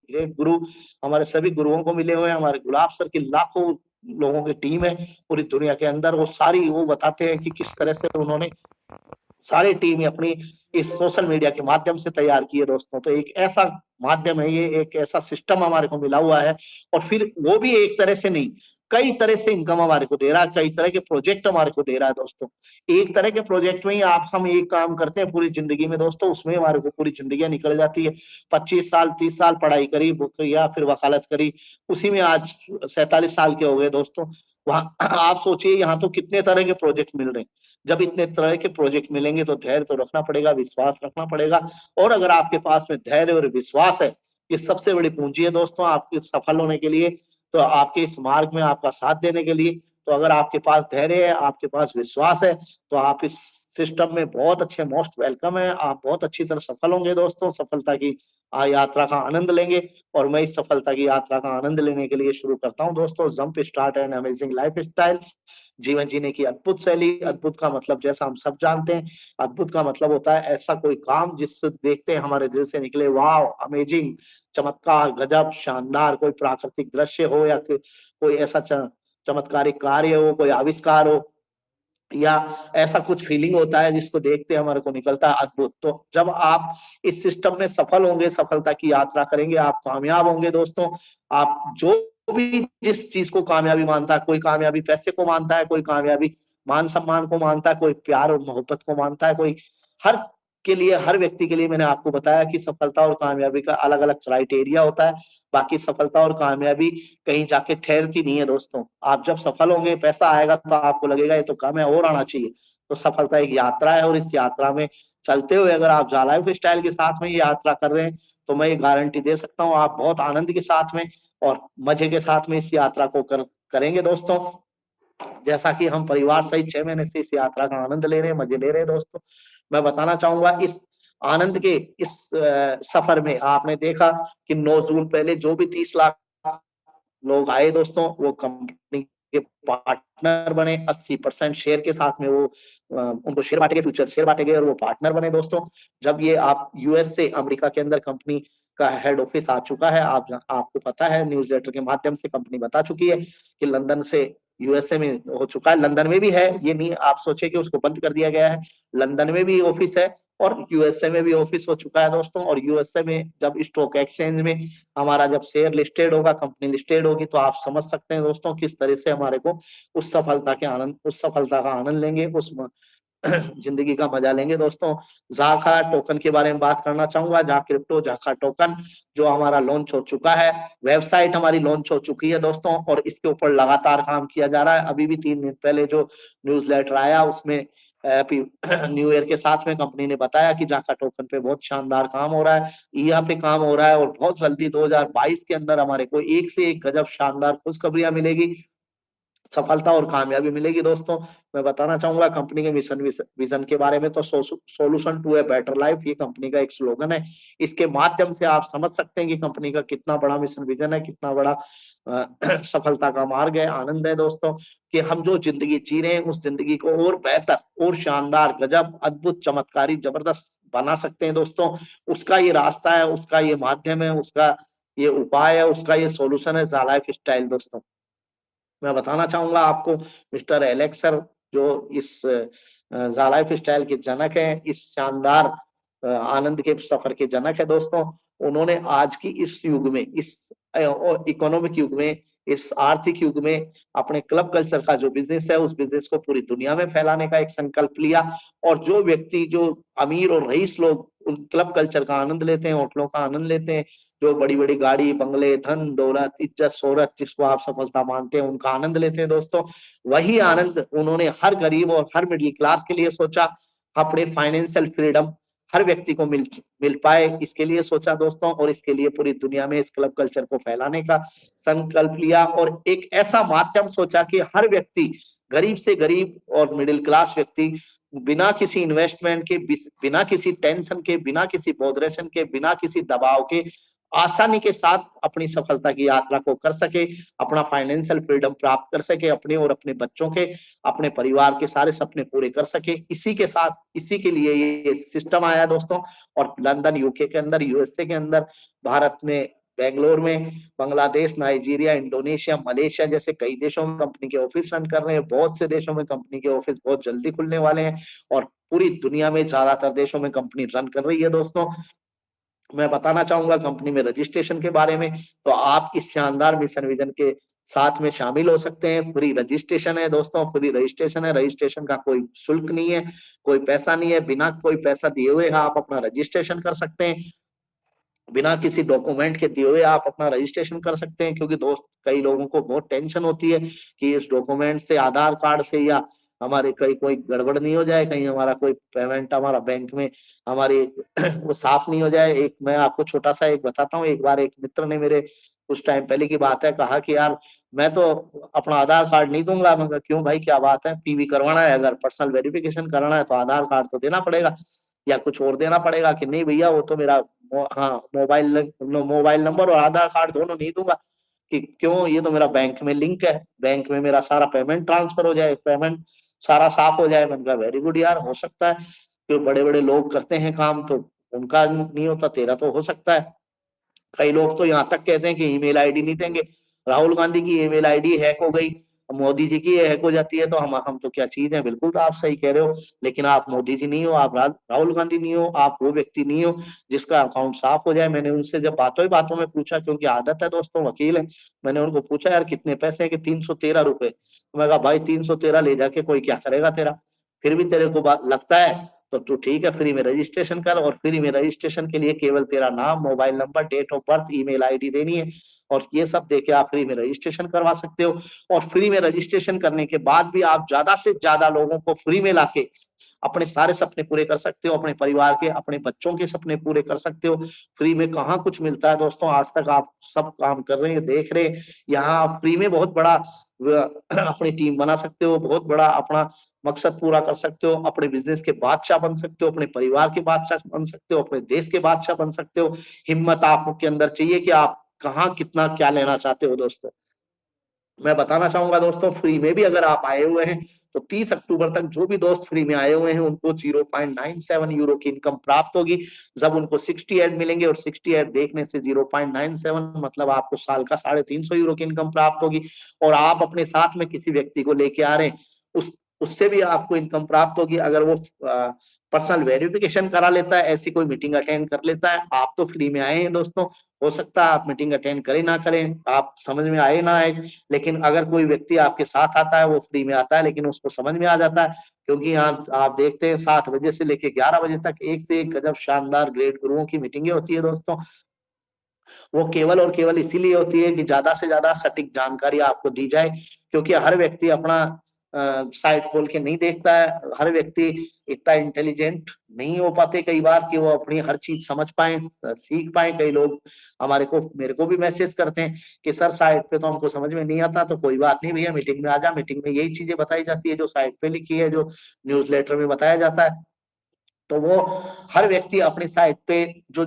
Great गुरु हमारे सभी गुरुओं को मिले हुए हैं, हमारे गुलाब सर की लाखों लोगों की टीम है पूरी दुनिया के अंदर। वो बताते हैं कि किस तरह से उन्होंने सारी टीम अपनी इस सोशल मीडिया के माध्यम से तैयार की है दोस्तों। तो एक ऐसा माध्यम है, ये एक ऐसा सिस्टम हमारे को मिला हुआ है, और फिर वो भी एक तरह से नहीं, कई तरह से इनकम हमारे को दे रहा है, कई तरह के प्रोजेक्ट हमारे को दे रहा है दोस्तों। एक तरह के प्रोजेक्ट में ही हम एक काम करते हैं पूरी जिंदगी में दोस्तों, उसमें हमारे को पूरी जिंदगी निकल जाती है। 25 साल 30 साल पढ़ाई करी या फिर वकालत करी, उसी में आज 47 साल के हो गए दोस्तों। वहां आप सोचिए यहाँ तो कितने तरह के प्रोजेक्ट मिल रहे हैं। जब इतने तरह के प्रोजेक्ट मिलेंगे तो धैर्य तो रखना पड़ेगा, विश्वास रखना पड़ेगा। और अगर आपके पास में धैर्य और विश्वास है, ये सबसे बड़ी पूंजी है दोस्तों आपके सफल होने के लिए, तो आपके इस मार्ग में आपका साथ देने के लिए। तो अगर आपके पास धैर्य है, आपके पास विश्वास है, तो आप इस सिस्टम में बहुत अच्छे मोस्ट वेलकम है। आप बहुत अच्छी तरह सफल होंगे दोस्तों, सफलता की यात्रा का आनंद लेंगे। और मैं इस सफलता की यात्रा का आनंद लेने के लिए शुरू करता हूँ दोस्तों, jump start and amazing life style, जीवन जीने की अद्भुत शैली। अद्भुत का मतलब जैसा हम सब जानते हैं, अद्भुत का मतलब होता है ऐसा कोई काम जिससे देखते हैं हमारे दिल से निकले वाव, अमेजिंग, चमत्कार, गजब, शानदार, कोई प्राकृतिक दृश्य हो या कोई ऐसा चमत्कारिक कार्य हो, कोई आविष्कार हो, या ऐसा कुछ फीलिंग होता है जिसको देखते हमारे को निकलता है अद्भुत। तो जब आप इस सिस्टम में सफल होंगे, सफलता की यात्रा करेंगे, आप कामयाब होंगे दोस्तों। आप जो भी जिस चीज को कामयाबी मानता है, कोई कामयाबी पैसे को मानता है, कोई कामयाबी मान सम्मान को मानता है, कोई प्यार और मोहब्बत को मानता है, कोई हर हर व्यक्ति के लिए मैंने आपको बताया कि सफलता और कामयाबी का अलग अलग क्राइटेरिया होता है। बाकी सफलता और कामयाबी कहीं जाके ठहरती नहीं है दोस्तों। आप जब सफल होंगे, पैसा आएगा, तो आपको लगेगा ये तो कम है, और आना चाहिए। तो सफलता एक यात्रा है, और इस यात्रा में चलते हुए अगर आप जा लाइफ स्टाइल के साथ में ये यात्रा कर रहे हैं, तो मैं ये गारंटी दे सकता हूँ आप बहुत आनंद के साथ में और मजे के साथ में इस यात्रा को करेंगे दोस्तों। जैसा कि हम परिवार सहित 6 महीने से इस यात्रा का आनंद ले रहे हैं, मजे ले रहे हैं दोस्तों। मैं बताना चाहूंगा इस आनंद के इस सफर में आपने देखा कि 9 जून पहले जो भी 30 लाख लोग आए दोस्तों, वो कंपनी के पार्टनर बने। 80% शेयर के साथ में वो उनको शेयर बांटे गए, फ्यूचर शेयर बांटे गए, और वो पार्टनर बने दोस्तों। जब ये आप यूएस से अमेरिका के अंदर कंपनी का हेड ऑफिस आ चुका है, आपको पता है, न्यूज़लेटर के माध्यम से कंपनी बता चुकी है कि लंदन से यूएसए में हो चुका है। लंदन में भी है, ये नहीं आप सोचे कि उसको बंद कर दिया गया है। लंदन में भी ऑफिस है और यूएसए में भी ऑफिस हो चुका है दोस्तों। और यूएसए में जब स्टॉक एक्सचेंज में हमारा जब शेयर लिस्टेड होगा, कंपनी लिस्टेड होगी, तो आप समझ सकते हैं दोस्तों किस तरह से हमारे को उस सफलता का आनंद लेंगे, उस जिंदगी का मजा लेंगे दोस्तों। जाखा टोकन के बारे में बात करना चाहूंगा। जा क्रिप्टो जाखा टोकन जो हमारा लॉन्च हो चुका है, वेबसाइट हमारी लॉन्च हो चुकी है दोस्तों, और इसके ऊपर लगातार काम किया जा रहा है। अभी भी 3 दिन पहले जो न्यूज़लेटर आया उसमें हैप्पी न्यू ईयर के साथ में कंपनी ने बताया कि जाखा टोकन पे बहुत शानदार काम हो रहा है, यहाँ पे काम हो रहा है, और बहुत जल्दी 2022 के अंदर हमारे को एक से एक गजब शानदार खुशखबरियां मिलेगी, सफलता और कामयाबी मिलेगी दोस्तों। मैं बताना चाहूंगा कंपनी के मिशन विजन के बारे में। तो solution to a better life, ये कंपनी का एक स्लोगन है। इसके माध्यम से आप समझ सकते हैं कि कंपनी का कितना बड़ा मिशन विजन है, कितना बड़ा सफलता का मार्ग है। आनंद है दोस्तों कि हम जो जिंदगी जी रहे हैं, उस जिंदगी को और बेहतर और शानदार, गजब, अद्भुत, चमत्कारी, जबरदस्त बना सकते हैं दोस्तों। उसका ये रास्ता है, उसका ये माध्यम है, उसका ये उपाय है, उसका ये सोल्यूशन है लाइफ स्टाइल दोस्तों। मैं बताना चाहूंगा आपको मिस्टर एलेक्सर जो इस लाइफ स्टाइल के जनक हैं, इस शानदार आनंद के सफर के जनक है दोस्तों। उन्होंने आज की इस युग में, इस इकोनॉमिक युग में, इस आर्थिक युग में अपने क्लब कल्चर का जो बिजनेस है, उस बिजनेस को पूरी दुनिया में फैलाने का एक संकल्प लिया। और जो व्यक्ति, जो अमीर और रईस लोग उन क्लब कल्चर का आनंद लेते हैं, होटलों का आनंद लेते हैं, जो बड़ी बड़ी गाड़ी, बंगले, धन दौलत, इज्जत शोहरत, जिसको आप सफलता मानते हैं, उनका आनंद लेते हैं दोस्तों, वही आनंद उन्होंने हर गरीब और हर मिडिल क्लास के लिए सोचा। अपने फाइनेंशियल फ्रीडम हर व्यक्ति को मिल पाए, इसके लिए सोचा दोस्तों। और इसके लिए पूरी दुनिया में इस क्लब कल्चर को फैलाने का संकल्प लिया, और एक ऐसा माध्यम सोचा कि हर व्यक्ति, गरीब से गरीब और मिडिल क्लास व्यक्ति, बिना किसी इन्वेस्टमेंट के, बिना किसी टेंशन के, बिना किसी बॉदरेशन के, बिना किसी दबाव के, आसानी के साथ अपनी सफलता की यात्रा को कर सके, अपना फाइनेंशियल फ्रीडम प्राप्त कर सके, अपने और अपने बच्चों के, अपने परिवार के सारे सपने पूरे कर सके। इसी के साथ, इसी के लिए ये सिस्टम आया दोस्तों। और लंदन यूके के अंदर, यूएसए के अंदर, भारत में बेंगलोर में, बांग्लादेश, नाइजीरिया, इंडोनेशिया, मलेशिया जैसे कई देशों में कंपनी के ऑफिस रन कर रहे हैं। बहुत से देशों में कंपनी के ऑफिस बहुत जल्दी खुलने वाले हैं और पूरी दुनिया में ज्यादातर देशों में कंपनी रन कर रही है दोस्तों। मैं बताना चाहूंगा कंपनी में रजिस्ट्रेशन के बारे में, तो आप इस शानदार मिशन विजन के साथ में शामिल हो सकते हैं। फ्री रजिस्ट्रेशन है दोस्तों, फ्री रजिस्ट्रेशन है। रजिस्ट्रेशन का कोई शुल्क नहीं है, कोई पैसा नहीं है। बिना कोई पैसा दिए हुए आप अपना रजिस्ट्रेशन कर सकते हैं। बिना किसी डॉक्यूमेंट के दिए हुए आप अपना रजिस्ट्रेशन कर सकते हैं, क्योंकि दोस्त कई लोगों को बहुत टेंशन होती है कि इस डॉक्यूमेंट से, आधार कार्ड से या हमारे कहीं कोई गड़बड़ नहीं हो जाए, कहीं हमारा कोई पेमेंट हमारा बैंक में हमारी वो साफ नहीं हो जाए। एक मैं आपको छोटा सा एक बताता हूँ। एक बार एक मित्र ने मेरे, कुछ टाइम पहले की बात है, कहा कि यार मैं तो अपना आधार कार्ड नहीं दूंगा। मैं कहा क्यों भाई, क्या बात है? पीवी करवाना है, अगर पर्सनल वेरिफिकेशन कराना है तो आधार कार्ड तो देना पड़ेगा या कुछ और देना पड़ेगा? कि नहीं भैया, वो तो मेरा हाँ, मोबाइल नंबर और आधार कार्ड दोनों नहीं दूंगा। कि क्यों? ये तो मेरा बैंक में लिंक है, बैंक में मेरा सारा पेमेंट ट्रांसफर हो जाए, पेमेंट सारा साफ हो जाए। मैंने कहा वेरी गुड यार, हो सकता है। जो बड़े बड़े लोग करते हैं काम, तो उनका नहीं होता, तेरा तो हो सकता है। कई लोग तो यहाँ तक कहते हैं कि ईमेल आईडी नहीं देंगे। राहुल गांधी की ईमेल आईडी हैक हो गई, मोदी जी की हैक हो जाती है, तो हम तो क्या चीज है? बिल्कुल आप सही कह रहे हो, लेकिन आप मोदी जी नहीं हो, आप राहुल गांधी नहीं हो, आप वो व्यक्ति नहीं हो जिसका अकाउंट साफ हो जाए। मैंने उनसे जब बातों ही बातों में पूछा, क्योंकि आदत है दोस्तों, वकील है, मैंने उनको पूछा यार कितने पैसे है? कि 313 रुपए। तो मैं कहा भाई 313 ले जाके कोई क्या करेगा तेरा? फिर भी तेरे को बात लगता है तो तू ठीक है, फ्री में रजिस्ट्रेशन कर। और फ्री में रजिस्ट्रेशन के लिए केवल तेरा नाम, mobile number, date of birth, email ID देनी है और ये सब देके आप फ्री में रजिस्ट्रेशन करवा सकते हो। और फ्री में रजिस्ट्रेशन करने के बाद भी आप ज्यादा से ज्यादा लोगों को फ्री में लाके अपने सारे सपने पूरे कर सकते हो, अपने परिवार के, अपने बच्चों के सपने पूरे कर सकते हो। फ्री में कहाँ कुछ मिलता है दोस्तों? आज तक आप सब काम कर रहे हैं, देख रहे हैं। यहाँ आप फ्री में बहुत बड़ा अपनी टीम बना सकते हो, बहुत बड़ा अपना मकसद पूरा कर सकते हो, अपने बिजनेस के बादशाह बन सकते हो, अपने परिवार के बादशाह बन सकते हो, अपने देश के बादशाह बन सकते हो। हिम्मत आपके अंदर चाहिए कि आप कहाँ कितना क्या लेना चाहते हो दोस्तों। मैं बताना चाहूंगा दोस्तों, फ्री में भी अगर आप आए हुए हैं तो 30 अक्टूबर तक जो भी दोस्त फ्री में आए हुए हैं उनको 0.97 यूरो की इनकम प्राप्त होगी। जब उनको 60 ऐड मिलेंगे, और 60 ऐड देखने से 0.97 मतलब आपको साल का 350 यूरो की इनकम प्राप्त होगी। और आप अपने साथ में किसी व्यक्ति को लेके आ रहे हैं, उस उससे भी आपको इनकम प्राप्त होगी। अगर वो पर्सनल वेरिफिकेशन करा लेता है, ऐसी कोई मीटिंग अटेंड कर लेता है। आप तो फ्री में आए हैं दोस्तों, हो सकता है आप मीटिंग अटेंड करें ना करें, आप समझ में आए ना आए, लेकिन अगर कोई व्यक्ति आपके साथ आता है, वो फ्री में आता है, लेकिन उसको समझ में आ जाता है। क्योंकि यहाँ आप देखते हैं 7 बजे से लेके 11 बजे तक एक से एक गजब शानदार ग्रेट गुरुओं की मीटिंगें होती है दोस्तों। वो केवल और केवल इसीलिए होती है कि ज्यादा से ज्यादा सटीक जानकारी आपको दी जाए, क्योंकि हर व्यक्ति अपना साइट खोल के नहीं देखता है। हर व्यक्ति इतना इंटेलिजेंट नहीं हो पाते कई बार कि वो अपनी हर चीज समझ पाए, सीख पाए। कई लोग मेरे को भी मैसेज करते हैं कि सर साइट पे तो हमको समझ में नहीं आता। तो कोई बात नहीं भैया, मीटिंग में आ जा, मीटिंग में यही चीजें बताई जाती है जो साइट पे लिखी है, जो न्यूज़लेटर में बताया जाता है। तो वो हर व्यक्ति अपनी साइट पे जो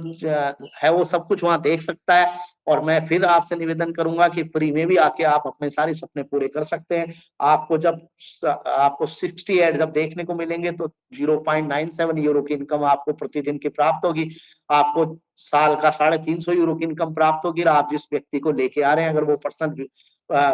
है वो सब कुछ वहां देख सकता है। और मैं फिर आपसे निवेदन करूंगा कि फ्री में भी आके आप अपने सारे सपने पूरे कर सकते हैं। आपको 60 ऐड जब देखने को मिलेंगे तो 0.97 यूरो की इनकम आपको प्रतिदिन की प्राप्त होगी। आपको साल का 350 यूरो की इनकम प्राप्त होगी। और आप जिस व्यक्ति को लेके आ रहे हैं, अगर वो पर्सनल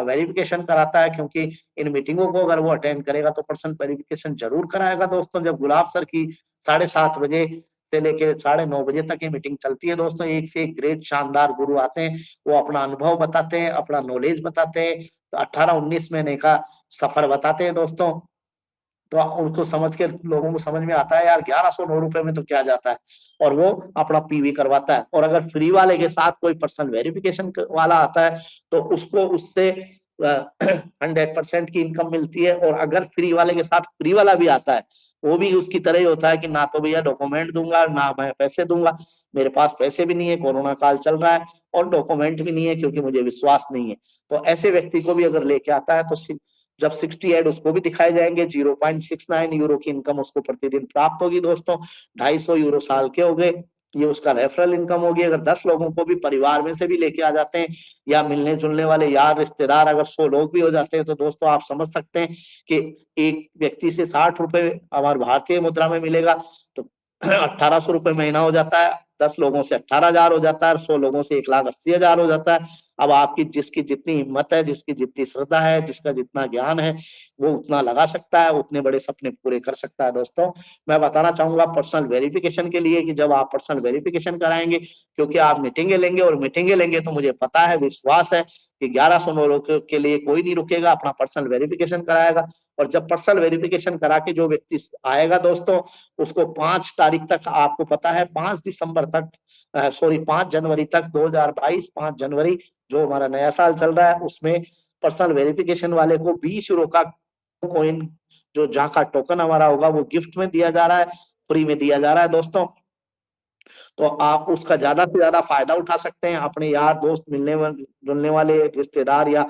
वेरिफिकेशन कराता है, क्योंकि इन मीटिंगों को अगर वो अटेंड करेगा तो पर्सनल वेरिफिकेशन जरूर कराएगा दोस्तों। जब गुलाब सर की 7:30 बजे से लेके 9:30 बजे तक ये मीटिंग चलती है दोस्तों, एक से एक ग्रेट शानदार गुरु आते हैं, वो अपना अनुभव बताते हैं, अपना नॉलेज बताते हैं, तो 18-19 महीने का सफर बताते हैं दोस्तों। तो उनको समझ के लोगों को समझ में आता है यार 1109 रुपए में तो क्या जाता है, और वो अपना पीवी करवाता है। और अगर फ्री वाले के साथ कोई पर्सनल वेरिफिकेशन वाला आता है तो उसको उससे 100% की इनकम मिलती है। और अगर फ्री वाले के साथ फ्री वाला भी आता है, वो भी उसकी तरह ही होता है कि ना तो भैया डॉक्यूमेंट दूंगा, ना मैं पैसे दूंगा, मेरे पास पैसे भी नहीं है, कोरोना काल चल रहा है, और डॉक्यूमेंट भी नहीं है क्योंकि मुझे विश्वास नहीं है। तो ऐसे व्यक्ति को भी अगर लेके आता है तो जब 60 ऐड उसको भी दिखाए जाएंगे, 0.69 यूरो की इनकम उसको प्रतिदिन प्राप्त होगी दोस्तों। 250 यूरो साल के हो गए, ये उसका रेफरल इनकम होगी। अगर 10 लोगों को भी परिवार में से भी लेके आ जाते हैं, या मिलने जुलने वाले यार रिश्तेदार अगर 100 लोग भी हो जाते हैं, तो दोस्तों आप समझ सकते हैं कि एक व्यक्ति से 60 रुपए हमारे भारतीय मुद्रा में मिलेगा, तो 1800 रुपए महीना हो जाता है। 10 लोगों से 18,000 हो जाता है, 100 लोगों से 1,80,000 हो जाता है। अब आपकी जिसकी जितनी हिम्मत है, जिसकी जितनी श्रद्धा है, जिसका जितना ज्ञान है, वो उतना लगा सकता है, उतने बड़े सपने पूरे कर सकता है। दोस्तों, मैं बताना चाहूँगा पर्सनल वेरिफिकेशन के लिए कि जब आप पर्सनल वेरिफिकेशन कराएँगे, क्योंकि आप मीटिंगें लेंगे और मीटिंगें लेंगे तो मुझे पता है, विश्वास है कि 1100 लोगों के लिए कोई नहीं रुकेगा, अपना पर्सनल वेरिफिकेशन कराएगा। और जब पर्सनल वेरिफिकेशन करा के जो व्यक्ति आएगा दोस्तों, उसको 5 तारीख तक, आपको पता है 5 दिसंबर तक, सॉरी 5 जनवरी तक 2022, 5 जनवरी जो हमारा नया साल चल रहा है, उसमें पर्सनल वेरिफिकेशन वाले को 20 यूरो का कॉइन, जो जाका टोकन हमारा होगा, वो गिफ्ट में दिया जा रहा है, फ्री में दिया जा रहा है दोस्तों। तो आप उसका ज्यादा से ज्यादा फायदा उठा सकते हैं। अपने यार दोस्त, जुलने वाले रिश्तेदार या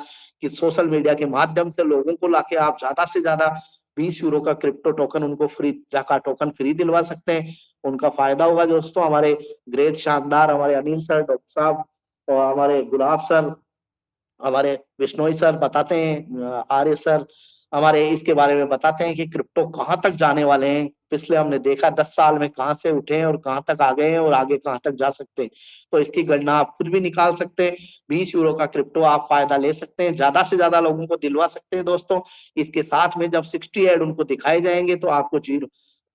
कि सोशल मीडिया के माध्यम से लोगों को लाके आप ज्यादा से ज्यादा 20 यूरो का क्रिप्टो टोकन उनको फ्री, जाका टोकन फ्री दिलवा सकते हैं। उनका फायदा होगा दोस्तों। हमारे ग्रेट शानदार हमारे अनिल सर, डॉक्टर साहब और हमारे गुलाब सर, हमारे बिश्नोई सर बताते हैं, आर्य सर हमारे इसके बारे में बताते हैं कि क्रिप्टो कहाँ तक जाने वाले हैं। पिछले हमने देखा 10 साल में कहाँ से उठे हैं और कहाँ तक आ गए हैं और आगे कहाँ तक जा सकते हैं। तो इसकी गणना आप खुद भी निकाल सकते हैं। 20 यूरो का क्रिप्टो आप फायदा ले सकते हैं, ज्यादा से ज्यादा लोगों को दिलवा सकते हैं दोस्तों। इसके साथ में जब 60 ऐड उनको दिखाए जाएंगे तो आपको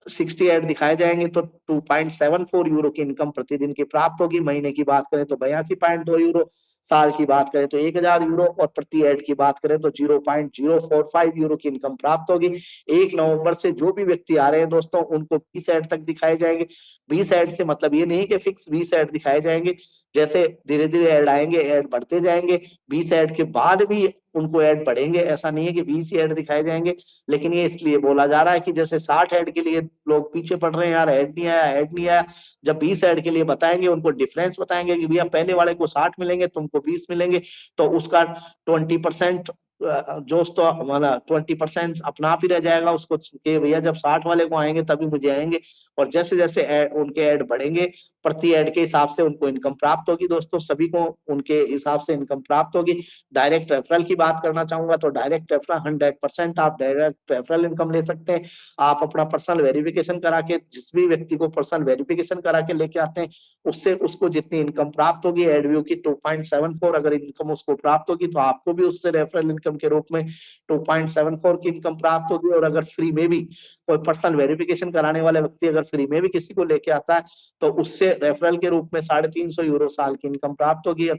60 ऐड दिखाए जाएंगे तो 2.74 यूरो की इनकम प्रतिदिन की प्राप्त होगी। महीने की बात करें तो 82.2 यूरो, साल की बात करें तो 1000 यूरो और प्रति ऐड की बात करें तो 0.045 यूरो की इनकम प्राप्त होगी। 1 नवंबर से जो भी व्यक्ति आ रहे हैं दोस्तों, उनको 20 ऐड तक दिखाए जाएंगे। 20 ऐड से मतलब ये नहीं कि फिक्स 20 ऐड दिखाए जाएंगे, जैसे धीरे धीरे ऐड आएंगे, ऐड बढ़ते जाएंगे। 20 ऐड के बाद भी उनको ऐड बढ़ेंगे, ऐसा नहीं है कि 20 ही ऐड दिखाए जाएंगे। लेकिन ये इसलिए बोला जा रहा है कि जैसे 60 ऐड के लिए लोग पीछे पड़ रहे हैं, यार ऐड नहीं आया, ऐड नहीं आया। जब 20 ऐड के लिए बताएंगे, उनको डिफरेंस बताएंगे कि भैया पहले वाले को 60 मिलेंगे, तुमको 20 मिलेंगे, तो उसका 20% दोस्तों हमारा 20% अपना आप ही रह जाएगा उसको कि भैया जब 60 वाले को आएंगे तभी मुझे आएंगे। और जैसे जैसे उनके ऐड बढ़ेंगे, प्रति ऐड के हिसाब से उनको इनकम प्राप्त होगी दोस्तों। सभी को उनके हिसाब से इनकम प्राप्त होगी। डायरेक्ट रेफरल की बात करना चाहूंगा तो डायरेक्ट रेफरल 100% आप डायरेक्ट रेफरल इनकम ले सकते हैं। आप अपना पर्सनल वेरिफिकेशन करा के, जिस भी व्यक्ति को पर्सनल वेरिफिकेशन करा के लेके आते हैं, उससे उसको जितनी इनकम प्राप्त होगी एडव्यू की 2.74, अगर इनकम उसको प्राप्त होगी तो आपको भी उससे रेफरल इनकम के रूप में 2.74 की इनकम प्राप्त होगी। और अगर फ्री में भी कोई पर्सनल वेरिफिकेशन कराने वाले व्यक्ति अगर फ्री में भी किसी को लेके आता है तो उससे रेफरल के रूप में 350 यूरो साल की इनकम प्राप्त होगी।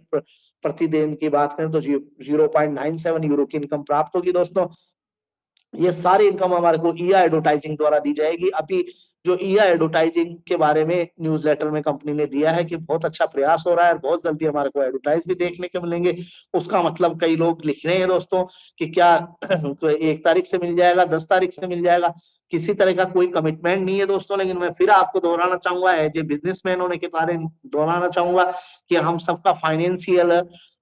प्रतिदिन की बात करें तो 0.97 यूरो की इनकम प्राप्त होगी दोस्तों। ये सारी इनकम हमारे को ईआ एडवर्टाइजिंग द्वारा दी जाएगी। अभी जो ईआ एडवर्टाइजिंग के बारे में न्यूज़लेटर में कंपनी ने दिया है कि बहुत अच्छा प्रयास हो रहा है और बहुत जल्दी हमारे को एडवर्टाइज भी देखने को मिलेंगे। उसका मतलब कई लोग लिख रहे हैं दोस्तों कि क्या तो 1 तारीख से मिल जाएगा, 10 तारीख से मिल जाएगा। किसी तरह का कोई कमिटमेंट नहीं है दोस्तों। लेकिन मैं फिर आपको दोहराना चाहूंगा, एज ए बिजनेसमैन होने के बारे में दोहराना चाहूंगा कि हम सबका फाइनेंशियल,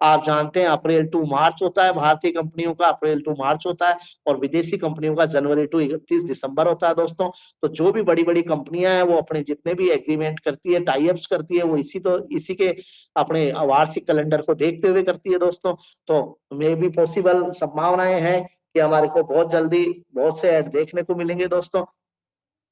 आप जानते हैं अप्रैल टू मार्च होता है, भारतीय कंपनियों का अप्रैल टू मार्च होता है और विदेशी कंपनियों का जनवरी टू 31 दिसंबर होता है दोस्तों। तो जो भी बड़ी बड़ी कंपनियां हैं वो अपने जितने भी एग्रीमेंट करती है, टाई अप्स करती है, वो इसी के अपने वार्षिक कैलेंडर को देखते हुए करती है दोस्तों। तो मे भी पॉसिबल संभावनाएं हैं कि हमारे को बहुत जल्दी बहुत से ऐड देखने को मिलेंगे दोस्तों।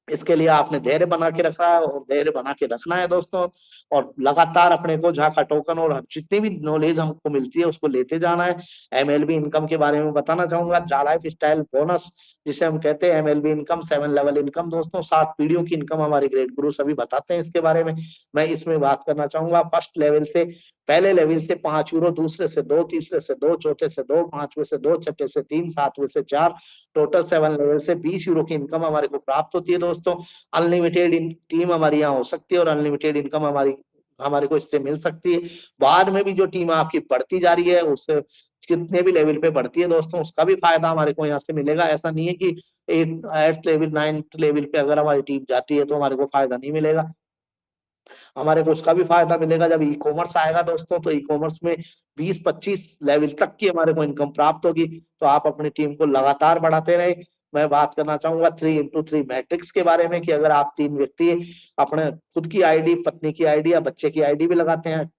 इसके लिए आपने धैर्य बना के रखा है और धैर्य बना के रखना है दोस्तों। और लगातार अपने को झाका टोकन और जितनी भी नॉलेज हमको मिलती है उसको लेते जाना है। एमएलबी इनकम के बारे में बताना चाहूंगा, जा लाइफ स्टाइल बोनस जिसे हम कहते हैं एमएलबी इनकम, 7 लेवल इनकम दोस्तों, 7 पीढ़ियों की इनकम हमारे ग्रेट गुरु सभी बताते हैं इसके बारे में। मैं इसमें बात करना चाहूंगा फर्स्ट लेवल से, पहले लेवल से 5 यूरो, दूसरे से 2, तीसरे से 2, चौथे से 2, पांचवे से 2, छठे से 3, सातवें से 4, टोटल 7 लेवल से 20 यूरो की इनकम हमारे को प्राप्त होती है दोस्तों। अनलिमिटेड टीम हमारी यहाँ हो सकती है और अनलिमिटेड इनकम हमारे को इससे मिल सकती है। बाद में भी जो टीम आपकी बढ़ती जा रही है, उससे कितने भी लेवल पे बढ़ती है दोस्तों, उसका भी फायदा हमारे को यहाँ से मिलेगा। ऐसा नहीं है कि 8th लेवल 9th लेवल पे अगर हमारी टीम जाती है तो हमारे को फायदा नहीं मिलेगा। हमारे को उसका भी फायदा मिलेगा जब ई कॉमर्स आएगा दोस्तों। तो ई कॉमर्स में 20-25 लेवल तक की हमारे को इनकम प्राप्त होगी। तो आप अपनी टीम को लगातार बढ़ाते रहे। मैं बात करना चाहूंगा 3x3 मैट्रिक्स के बारे में कि अगर आप 3 व्यक्ति अपने खुद की आईडी, पत्नी की आईडी या बच्चे की आईडी भी लगाते हैं,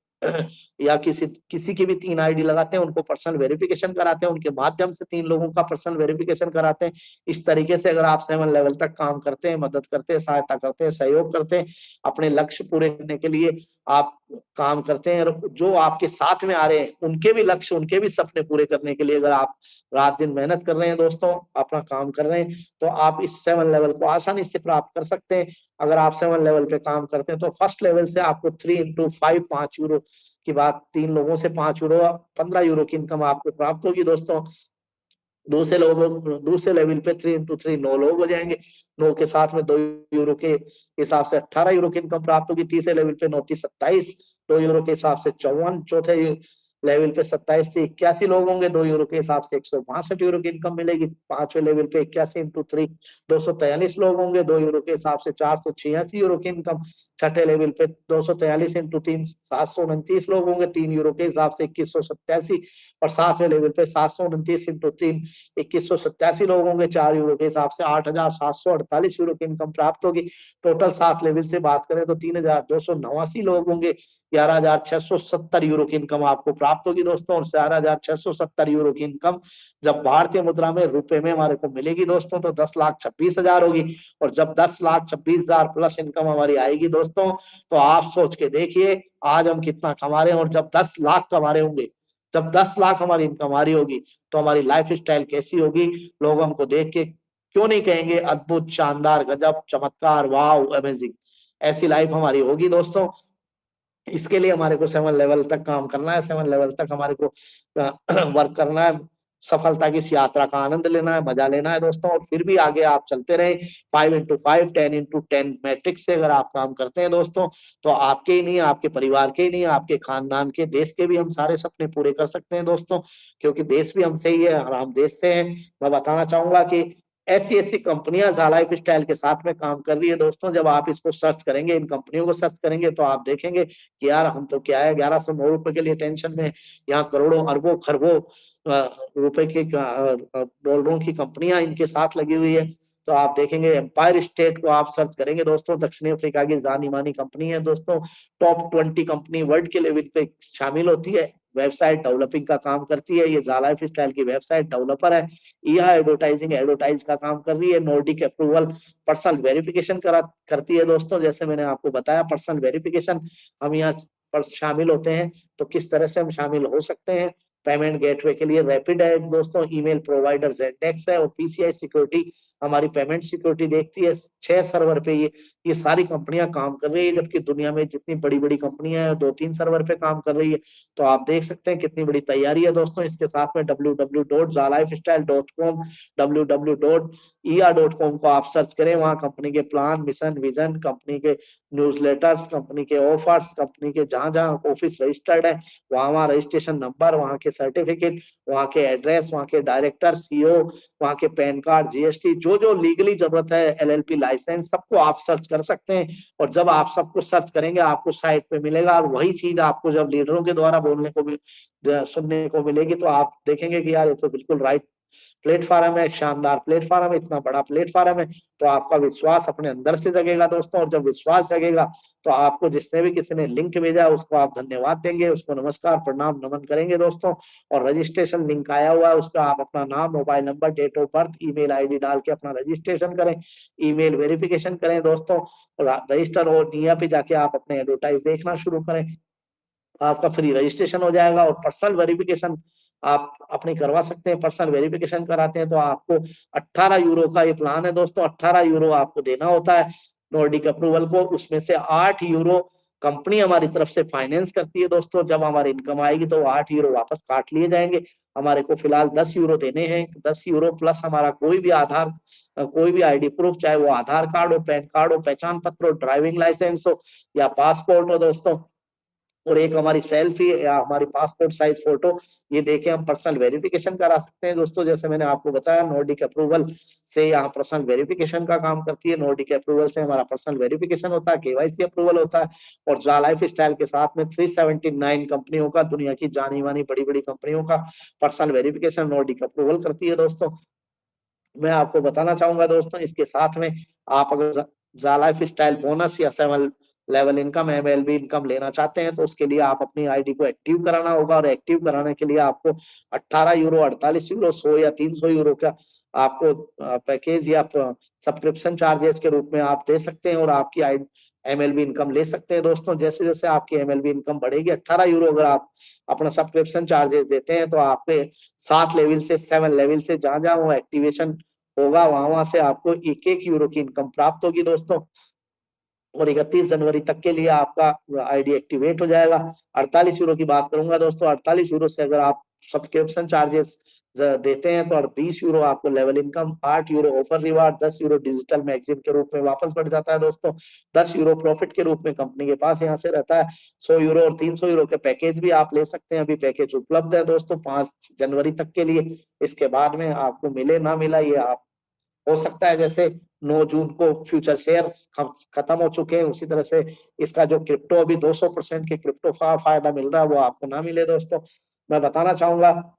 या किसी किसी की भी 3 आईडी लगाते हैं, उनको पर्सनल वेरिफिकेशन कराते हैं, उनके माध्यम से 3 लोगों का पर्सनल वेरिफिकेशन कराते हैं। इस तरीके से अगर आप 7 लेवल तक काम करते हैं, मदद करते हैं, सहायता करते हैं, सहयोग करते हैं, अपने लक्ष्य पूरे करने के लिए आप काम करते हैं, और जो आपके साथ में आ रहे हैं, उनके भी लक्ष्य, उनके भी सपने पूरे करने के लिए अगर आप रात-दिन मेहनत कर रहे हैं दोस्तों, अपना काम कर रहे हैं, तो आप इस 7 लेवल को आसानी से प्राप्त कर सकते हैं। अगर आप 7 लेवल पे काम करते हैं, तो फर्स्ट लेवल से आपको 3 इंटू 5 €5 की बात, 3 लोगों से €5 €15 की इनकम आपको प्राप्त होगी दोस्तों। दूसरे लेवल पे 3 इंटू 3 9 लोग हो जाएँगे। 9 के साथ में €2 के हिसाब से €18 की इनकम प्राप्त होगी। तीसरे लेवल पे 9 तीस 27, €2 के हिसाब से 54, चौथे लेवल पे 27 से 81 लोग होंगे, €2 के हिसाब से €162 की इनकम मिलेगी। पाँचवें लेवल पे 81 इंटू 3 243 लोग होंगे, €2 के हिसाब से €486 की इनकम। छठे लेवल पे 243 इंटू 3 729 लोग होंगे, €3 के हिसाब से 2187, और सातवें लेवल पे 729 इंटू 3 2187 लोग होंगे, €4 के हिसाब से €8748 की इनकम प्राप्त होगी। टोटल 7 लेवल से बात करें तो 3289 लोग होंगे, €11,670 की इनकम आपको प्राप्त होगी दोस्तों। और €11,670 की इनकम जब भारतीय मुद्रा में रुपए में हमारे को मिलेगी दोस्तों, तो 10,26,000 होगी। और जब 10,26,000 प्लस इनकम हमारी आएगी दोस्तों, तो आप सोच के देखिए आज हम कितना कमा रहे हैं, और जब 10 लाख कमा रहे होंगे, जब 10 लाख हमारी इनकम आ रही होगी, तो हमारी लाइफ स्टाइल कैसी होगी। लोग हमको देख के क्यों नहीं कहेंगे अद्भुत, शानदार, गजब, चमत्कार, वाओ, अमेजिंग। ऐसी लाइफ हमारी होगी दोस्तों। इसके लिए हमारे को 7 लेवल तक काम करना है, 7 लेवल तक हमारे को वर्क करना है, सफलता की इस यात्रा का आनंद लेना है, मजा लेना है दोस्तों, और फिर भी आगे आप चलते रहे। 5 इंटू 5 10 इंटू 10 मैट्रिक्स से अगर आप काम करते हैं दोस्तों, तो आपके ही नहीं, आपके परिवार के ही नहीं, आपके खानदान के, देश के भी हम सारे सपने पूरे कर सकते हैं दोस्तों, क्योंकि देश भी हमसे ही है और हम देश से हैं। मैं बताना चाहूंगा कि ऐसी-ऐसी कंपनियां ज़ा लाइफ स्टाइल के साथ में काम कर रही है दोस्तों। जब आप इसको सर्च करेंगे, इन कंपनियों को सर्च करेंगे, तो आप देखेंगे कि यार हम तो क्या है, 1109 रुपए के लिए टेंशन में, यहाँ करोड़ों, अरबों, खरबों रुपए की डॉलरों की कंपनियां इनके साथ लगी हुई है। तो आप देखेंगे एम्पायर स्टेट को आप सर्च करेंगे दोस्तों, दक्षिण अफ्रीका की जानी-मानी कंपनी है दोस्तों। टॉप 20 कंपनी वर्ल्ड के लेवल पे शामिल होती है। वेबसाइट डेवलपिंग का काम करती है, ये ज़ा लाइफ स्टाइल की वेबसाइट डेवलपर है। ईहा एडवर्टाइज का काम कर रही है। नॉर्डिक अप्रूवल पर्सनल वेरिफिकेशन करती है दोस्तों। जैसे मैंने आपको बताया, पर्सनल वेरिफिकेशन हम यहाँ पर शामिल होते हैं, तो किस तरह से हम शामिल हो सकते हैं। पेमेंट गेटवे के लिए रैपिड है दोस्तों, ईमेल प्रोवाइडर ज़ेंडेक्स है, और पीसीआई सिक्योरिटी हमारी पेमेंट सिक्योरिटी देखती है। 6 सर्वर पे ये सारी कंपनियां काम कर रही है, जबकि दुनिया में जितनी बड़ी-बड़ी कंपनियां हैं 2-3 सर्वर पे काम कर रही है। तो आप देख सकते हैं कितनी बड़ी तैयारी है दोस्तों। इसके साथ में www.zalifestyle.com, www.ia.com को आप सर्च करें, वहाँ कंपनी के प्लान, मिशन, विजन, कंपनी के न्यूज़लेटर्स, कंपनी के ऑफर्स, कंपनी के जहाँ-जहाँ ऑफिस रजिस्टर्ड है, वहाँ-वहाँ रजिस्ट्रेशन नंबर, वहाँ के सर्टिफिकेट, वहाँ के एड्रेस, वहाँ के डायरेक्टर, सीईओ, वहाँ के पैन कार्ड, जीएसटी, जो-जो लीगली जरूरत है, एलएलपी लाइसेंस, सबको आप सर्च कर सकते हैं। और जब आप सबको सर्च करेंगे, आपको साइट पे मिलेगा, और वही चीज आपको जब लीडरों के द्वारा बोलने को भी सुनने को मिलेगी, तो आप देखेंगे कि यार ये तो बिल्कुल राइट प्लेटफॉर्म है, शानदार प्लेटफॉर्म है, इतना बड़ा प्लेटफॉर्म है। तो आपका विश्वास अपने अंदर से जगेगा दोस्तों, और जब विश्वास जगेगा, तो आपको जिसने भी किसी ने लिंक भेजा है, उसको आप धन्यवाद देंगे, उसको नमस्कार, प्रणाम, नमन करेंगे दोस्तों। और रजिस्ट्रेशन लिंक आया हुआ है, उस पर आप अपना नाम, mobile number, date of birth, email ID डाल के अपना रजिस्ट्रेशन करें, ईमेल वेरिफिकेशन करें दोस्तों। रजिस्टर और निया पे जाके आप अपने एडवर्टाइज देखना शुरू करें, आपका फ्री रजिस्ट्रेशन हो जाएगा। और पर्सनल वेरिफिकेशन आप अपनी करवा सकते हैं। पर्सनल वेरिफिकेशन कराते हैं तो आपको €18 का ये प्लान है दोस्तों, €18 आपको देना होता है नॉर्डिक अप्रूवल को। उसमें से €8 कंपनी हमारी तरफ से फाइनेंस करती है दोस्तों। जब हमारी इनकम आएगी तो €8 वापस काट लिए जाएंगे। हमारे को फिलहाल €10 देने हैं। €10 प्लस हमारा कोई भी आईडी प्रूफ, चाहे वो आधार कार्ड हो, पैन कार्ड हो, पहचान पत्र हो, ड्राइविंग लाइसेंस हो, या पासपोर्ट हो दोस्तों, और एक हमारी सेल्फी या हमारी पासपोर्ट साइज फोटो, ये देके हम पर्सनल वेरिफिकेशन करा सकते हैं दोस्तों। जैसे मैंने आपको बताया, नॉर्डिक अप्रूवल से यहाँ पर्सनल वेरिफिकेशन का काम करती है। नॉर्डिक अप्रूवल से हमारा पर्सनल वेरिफिकेशन होता है, केवाईसी अप्रूवल होता है। और ज़ा लाइफ स्टाइल के साथ में 379 कंपनियों का, दुनिया की जानी मानी बड़ी बड़ी कंपनियों का पर्सनल वेरिफिकेशन नॉर्डिक अप्रूवल करती है दोस्तों। मैं आपको बताना चाहूंगा दोस्तों, इसके साथ में आप अगर ज़ा लाइफ स्टाइल बोनस या 7 लेवल इनकम, एमएलबी इनकम लेना चाहते हैं तो उसके लिए आप अपनी आईडी को एक्टिव कराना होगा, और एक्टिव कराने के लिए आपको 18 यूरो, 48 यूरो, 100 या 300 यूरो का आपको पैकेज या सब्सक्रिप्शन चार्जेस के रूप में आप दे सकते हैं, और आपकी एमएलबी इनकम ले सकते हैं दोस्तों। जैसे जैसे आपकी एमएलबी इनकम बढ़ेगी, 18 यूरो अगर आप अपना सब्सक्रिप्शन चार्जेस देते हैं तो आपके 7 लेवल से 7 लेवल से जहां जहां वो एक्टिवेशन होगा वहां वहां से आपको 1-1 यूरो की इनकम प्राप्त होगी दोस्तों, और 31 जनवरी तक के लिए आपका आईडी एक्टिवेट हो जाएगा। 48 यूरो की बात करूंगा दोस्तों, 48 यूरो से अगर आप सब्सक्रिप्शन चार्जेस देते हैं तो 20 यूरो आपको level income, 8 euro offer reward, 10 euro digital magazine के रूप में वापस बढ़ जाता है दोस्तों, 10 यूरो प्रॉफिट के रूप में कंपनी के पास यहाँ से रहता है। 100 यूरो और 300 यूरो के पैकेज भी आप ले सकते हैं, अभी पैकेज उपलब्ध है दोस्तों 5 जनवरी तक के लिए। इसके बाद में आपको मिले ना मिला ये आप हो सकता है, जैसे 9 जून को फ्यूचर शेयर खत्म हो चुके हैं, उसी तरह से इसका जो क्रिप्टो अभी 200% के क्रिप्टो फायदा मिल रहा है वो आपको ना मिले दोस्तों। मैं बताना चाहूंगा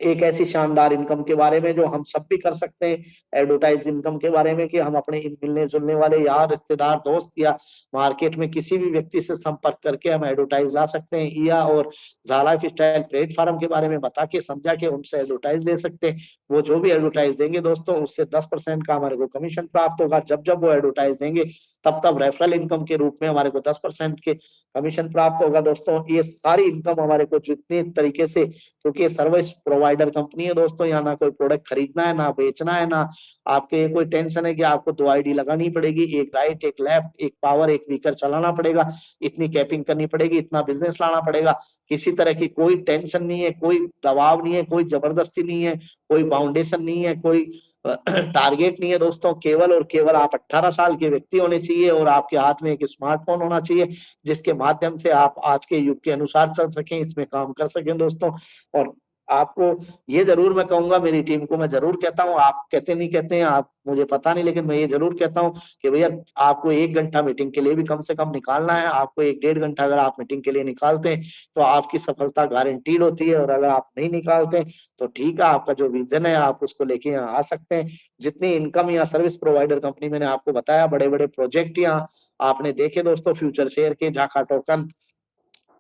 एक ऐसी शानदार इनकम के बारे में जो हम सब भी कर सकते हैं, एडवर्टाइज इनकम के बारे में, कि हम अपने मिलने जुलने वाले यार, रिश्तेदार, दोस्त या मार्केट में किसी भी व्यक्ति से संपर्क करके हम एडवर्टाइज ला सकते हैं, या और लाइफ स्टाइल प्लेटफॉर्म के बारे में बता के समझा के उनसे एडवर्टाइज ले सकते हैं। वो जो भी एडवर्टाइज देंगे दोस्तों उससे 10% का हमारे को कमीशन प्राप्त होगा। जब जब वो एडवर्टाइज देंगे तब तब रेफरल इनकम के रूप में हमारे को 10% के कमीशन प्राप्त होगा दोस्तों। ये सारी इनकम हमारे को जितने तरीके से, क्योंकि ये सर्विस प्रोवाइडर कंपनी है दोस्तों, यहाँ ना कोई प्रोडक्ट खरीदना है ना बेचना है, ना आपके कोई टेंशन है कि आपको 2 आईडी लगानी पड़ेगी, एक राइट एक लेफ्ट, एक पावर एक वीकर चलाना पड़ेगा, इतनी कैपिंग करनी पड़ेगी, इतना बिजनेस लाना पड़ेगा। किसी तरह की कोई टेंशन नहीं है, कोई दबाव नहीं है, कोई जबरदस्ती नहीं है, कोई बाउंडेशन नहीं है, कोई टारगेट नहीं है दोस्तों। केवल और केवल आप 18 साल के व्यक्ति होने चाहिए और आपके हाथ में एक स्मार्टफोन होना चाहिए, जिसके माध्यम से आप आज के युग के अनुसार चल सकें, इसमें काम कर सकें दोस्तों। और आपको ये जरूर मैं कहूंगा, मेरी टीम को मैं जरूर कहता हूँ, आप कहते नहीं कहते हैं आप मुझे पता नहीं, लेकिन मैं ये जरूर कहता हूँ कि भैया आपको 1 घंटा मीटिंग के लिए भी कम से कम निकालना है। आपको 1-1.5 घंटा अगर आप मीटिंग के लिए निकालते हैं तो आपकी सफलता गारंटीड होती है, और अगर आप नहीं निकालते तो ठीक है, आपका जो विजन है आप उसको लेके यहाँ आ सकते हैं। जितनी इनकम या सर्विस प्रोवाइडर कंपनी मैंने आपको बताया, बड़े बड़े प्रोजेक्ट यहाँ आपने देखे दोस्तों, फ्यूचर शेयर के, झाका टोकन,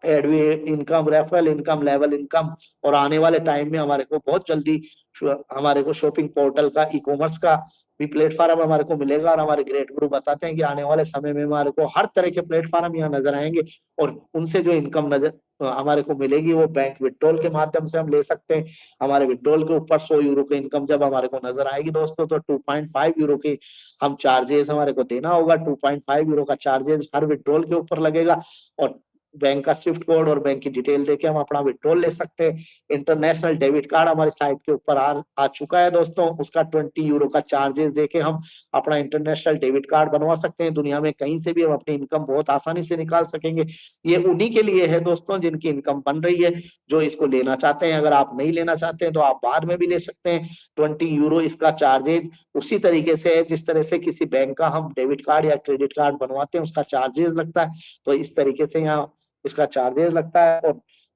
एडवी income, referral income, level income, और आने वाले टाइम में हमारे को बहुत जल्दी हमारे को शॉपिंग पोर्टल का, ई कॉमर्स का भी प्लेटफॉर्म हमारे को मिलेगा। और हमारे ग्रेट ग्रुप बताते हैं कि आने वाले समय में हमारे को हर तरह के प्लेटफॉर्म यहाँ नजर आएंगे, और उनसे जो इनकम नजर हमारे को मिलेगी वो बैंक विड्रॉल के माध्यम से हम ले सकते हैं। हमारे विड्रॉल के ऊपर 100 यूरो की इनकम जब हमारे को नजर आएगी दोस्तों तो 2.5 यूरो की हम चार्जेस हमारे को देना होगा। 2.5 यूरो का चार्जेस हर विड्रॉल के ऊपर लगेगा, और बैंक का स्विफ्ट कोड और बैंक की डिटेल देके हम अपना विड्रॉल ले सकते हैं। इंटरनेशनल डेबिट कार्ड हमारी साइट के ऊपर आ चुका है दोस्तों, उसका 20 यूरो का चार्जेस देके हम अपना इंटरनेशनल डेबिट कार्ड बनवा सकते हैं। दुनिया में कहीं से भी हम अपनी इनकम बहुत आसानी से निकाल सकेंगे। ये उन्हीं के लिए है दोस्तों जिनकी इनकम बन रही है, जो इसको लेना चाहते हैं। अगर आप नहीं लेना चाहते हैं तो आप बाद में भी ले सकते हैं। 20 यूरो इसका चार्जेस उसी तरीके से है जिस तरह से किसी बैंक का हम डेबिट कार्ड या क्रेडिट कार्ड बनवाते हैं उसका चार्जेस लगता है, तो इस तरीके से यहाँ इसका चार्जेस लगता है। और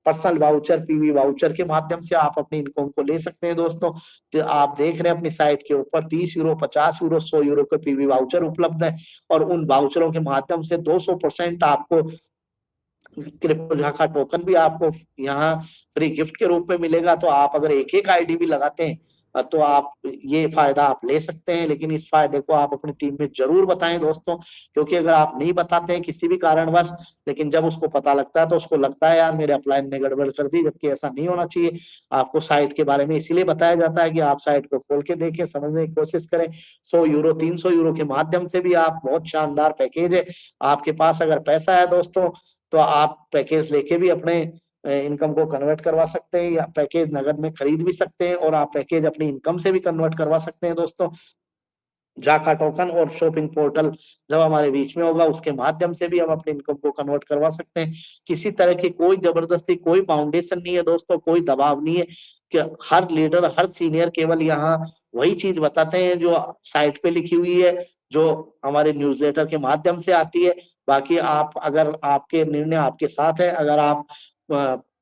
पर्सनल वाउचर, पीवी वाउचर के माध्यम से आप अपनी इनकम को ले सकते हैं दोस्तों। तो आप देख रहे हैं अपनी साइट के ऊपर 30 यूरो, 50 यूरो, 100 यूरो के पीवी वाउचर उपलब्ध है, और उन वाउचरों के माध्यम से 200% आपको क्रिप्टो झाका टोकन भी आपको यहाँ फ्री गिफ्ट के रूप में मिलेगा। तो आप अगर एक एक आईडी भी लगाते हैं तो आप ये फायदा आप ले सकते हैं, लेकिन इस फायदे को आप अपनी टीम में जरूर बताएं दोस्तों, क्योंकि अगर आप नहीं बताते हैं किसी भी कारणवश, लेकिन जब उसको पता लगता है तो उसको लगता है यार मेरे अपलाइन ने गड़बड़ कर दी, जबकि ऐसा नहीं होना चाहिए। आपको साइट के बारे में इसीलिए बताया जाता है कि आप साइट को खोल के देखें, समझने की कोशिश करें। 100 यूरो, 300 यूरो के माध्यम से भी आप बहुत शानदार पैकेज है। आपके पास अगर पैसा है दोस्तों तो आप पैकेज लेके भी अपने इनकम को कन्वर्ट करवा सकते हैं, या पैकेज नगद में खरीद भी सकते हैं, और आप पैकेज अपनी इनकम से भी कन्वर्ट करवा सकते हैं दोस्तों। जाका टोकन और शॉपिंग पोर्टल जब हमारे बीच में होगा उसके माध्यम से भी हम अपनी इनकम को कन्वर्ट करवा सकते हैं। किसी तरह की कोई जबरदस्ती, कोई बाउंडेशन नहीं है दोस्तों, कोई दबाव नहीं है कि हर लीडर, हर सीनियर केवल यहाँ वही चीज बताते हैं जो साइट पे लिखी हुई है, जो हमारे न्यूज़लेटर के माध्यम से आती है। बाकी आप, अगर आपके निर्णय आपके साथ है, अगर आप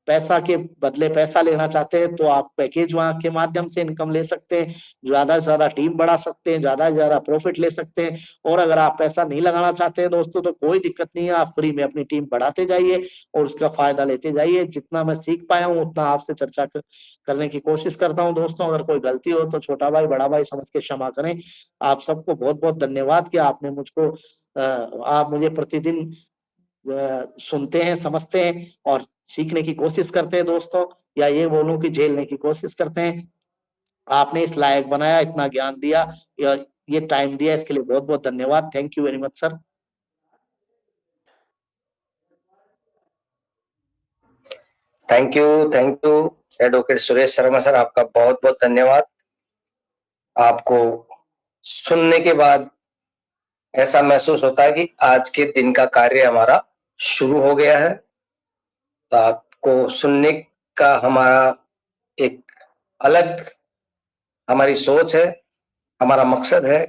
पैसा के बदले पैसा लेना चाहते हैं तो आप पैकेज वहां के माध्यम से इनकम ले सकते हैं, ज्यादा से ज्यादा टीम बढ़ा सकते हैं, ज्यादा से ज्यादा प्रॉफिट ले सकते हैं। और अगर आप पैसा नहीं लगाना चाहते हैं दोस्तों तो कोई दिक्कत नहीं है, आप फ्री में अपनी टीम बढ़ाते जाइए और उसका फायदा लेते जाइए। जितना मैं सीख पाया हूँ उतना आपसे चर्चा करने की कोशिश करता हूँ दोस्तों। अगर कोई गलती हो तो छोटा भाई बड़ा भाई समझ के क्षमा करें। आप सबको बहुत बहुत धन्यवाद कि आपने मुझको आप मुझे प्रतिदिन सुनते हैं, समझते हैं और सीखने की कोशिश करते हैं दोस्तों, या ये बोलूं कि झेलने की कोशिश करते हैं। आपने इस लायक बनाया, इतना ज्ञान दिया या ये टाइम दिया, इसके लिए बहुत बहुत धन्यवाद। Thank you very much sir. Thank you advocate Suresh Sharma sir, आपका बहुत बहुत धन्यवाद। आपको सुनने के बाद ऐसा महसूस होता है कि आज के दिन का कार्य हमारा शुरू हो गया है। तो आपको सुनने का हमारा एक अलग हमारी सोच है, हमारा मकसद है,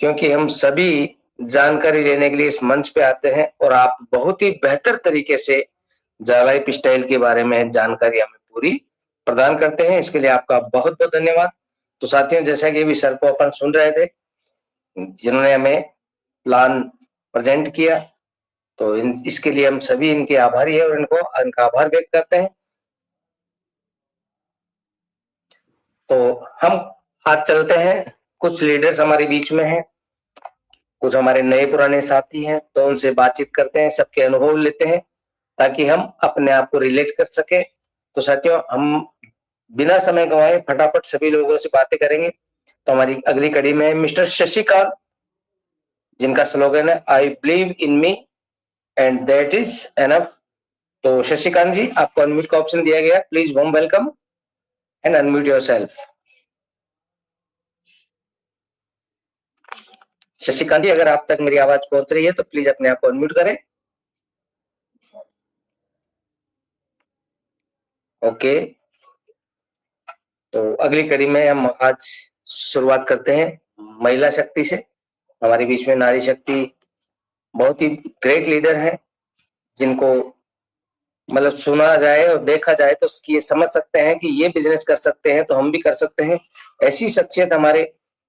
क्योंकि हम सभी जानकारी लेने के लिए इस मंच पे आते हैं और आप बहुत ही बेहतर तरीके से जालाइफ स्टाइल के बारे में जानकारी हमें पूरी प्रदान करते हैं। इसके लिए आपका बहुत बहुत धन्यवाद। तो साथियों, जैसा कि अभी सर को अपन सुन रहे थे जिन्होंने हमें प्लान प्रेजेंट किया, तो इसके लिए हम सभी इनके आभारी हैं और इनका आभार व्यक्त करते हैं। तो हम आज चलते हैं, कुछ लीडर्स हमारे बीच में हैं, कुछ हमारे नए पुराने साथी हैं, तो उनसे बातचीत करते हैं, सबके अनुभव लेते हैं ताकि हम अपने आप को रिलेट कर सके। तो साथियों, हम बिना समय गंवाए फटाफट सभी लोगों से बातें करेंगे। तो हमारी अगली कड़ी में मिस्टर शशिकांत, जिनका स्लोगन है I believe in me and that is enough. तो शशिकांत जी, आपको अनम्यूट का ऑप्शन दिया गया, please warm welcome and unmute yourself. Shashikant ji, अगर आप तक मेरी आवाज पहुंच रही है तो प्लीज अपने आप को अनम्यूट करें। ओके, तो अगली कड़ी में हम आज शुरुआत करते हैं महिला शक्ति से। हमारे बीच में नारी शक्ति बहुत ही ग्रेट लीडर है, जिनको मतलब सुना जाए और देखा जाए तो ये समझ सकते हैं कि ये बिजनेस कर सकते हैं तो हम भी कर सकते हैं। ऐसी शख्सियत हमारे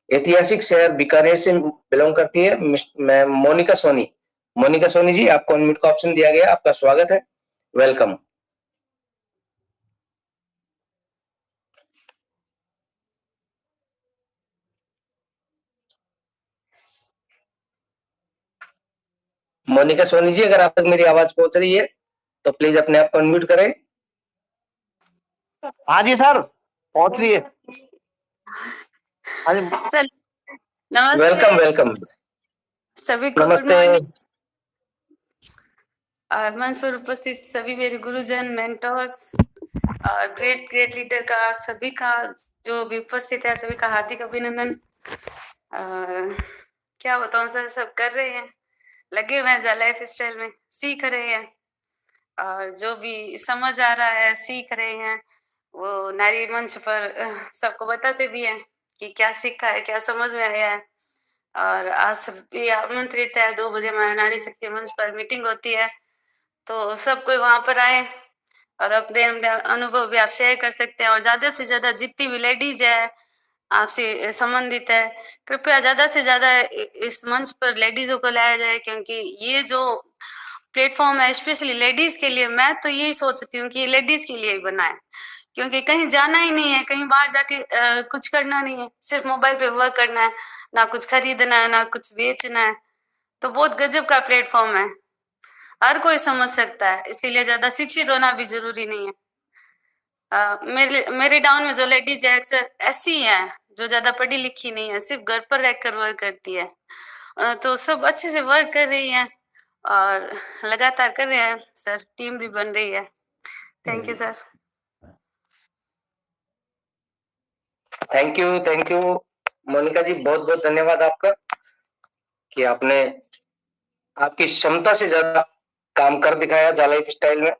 ऐतिहासिक शहर बीकानेर से बिलोंग करती है, मैं मोनिका सोनी। मोनिका सोनी जी, आपको अनम्यूट का ऑप्शन दिया गया, आपका स्वागत है, वेलकम। मोनिका सोनी जी, अगर आप तक मेरी आवाज पहुंच रही है तो प्लीज अपने आप को अनम्यूट करें। हाँ जी सर, पहुंच रही है। हाँ जी सर, नमस्ते। वेलकम वेलकम सभी को गुड नमस्ते। मॉर्निंग। और मंच पर उपस्थित सभी मेरे गुरुजन, मेंटर्स और ग्रेट लीडर का सभी का जो भी उपस्थित है सभी का हार्दिक अभिनंदन। क्या बताऊं सर, सब कर रहे हैं, लगे हुए हैं लाइफ स्टाइल में, सीख रहे हैं और जो भी समझ आ रहा है सीख रहे हैं वो नारी मंच पर सबको बताते भी हैं कि क्या सीखा है, क्या समझ में आया है। और आज सभी आमंत्रित है, 2 बजे हमारा नारी शक्ति मंच पर मीटिंग होती है, तो सब कोई वहां पर आए और अपने अनुभव भी आप शेयर कर सकते हैं। और ज्यादा से ज्यादा जितनी भी लेडीज है आपसे संबंधित है, कृपया ज्यादा से ज्यादा इस मंच पर लेडीजों को लाया जाए, क्योंकि ये जो प्लेटफॉर्म है स्पेशली लेडीज के लिए, मैं तो यही सोचती हूँ कि लेडीज के लिए ही बना है, क्योंकि कहीं जाना ही नहीं है, कहीं बाहर जाके कुछ करना नहीं है, सिर्फ मोबाइल पे वर्क करना है, ना कुछ खरीदना है ना कुछ बेचना है। तो बहुत गजब का प्लेटफॉर्म है, हर कोई समझ सकता है, इसीलिए ज्यादा शिक्षित होना भी जरूरी नहीं है। मेरे डाउन में जो लेडीज है अक्सर ऐसी है जो ज्यादा पढ़ी लिखी नहीं है, सिर्फ घर पर रहकर वर्क करती है। तो सब अच्छे से वर्क कर रही है और लगातार कर रहे हैं सर, टीम भी बन रही है। Thank you sir. Thank you Monica ji, बहुत बहुत धन्यवाद आपका कि आपने आपकी क्षमता से ज्यादा काम कर दिखाया जालाइफ स्टाइल में।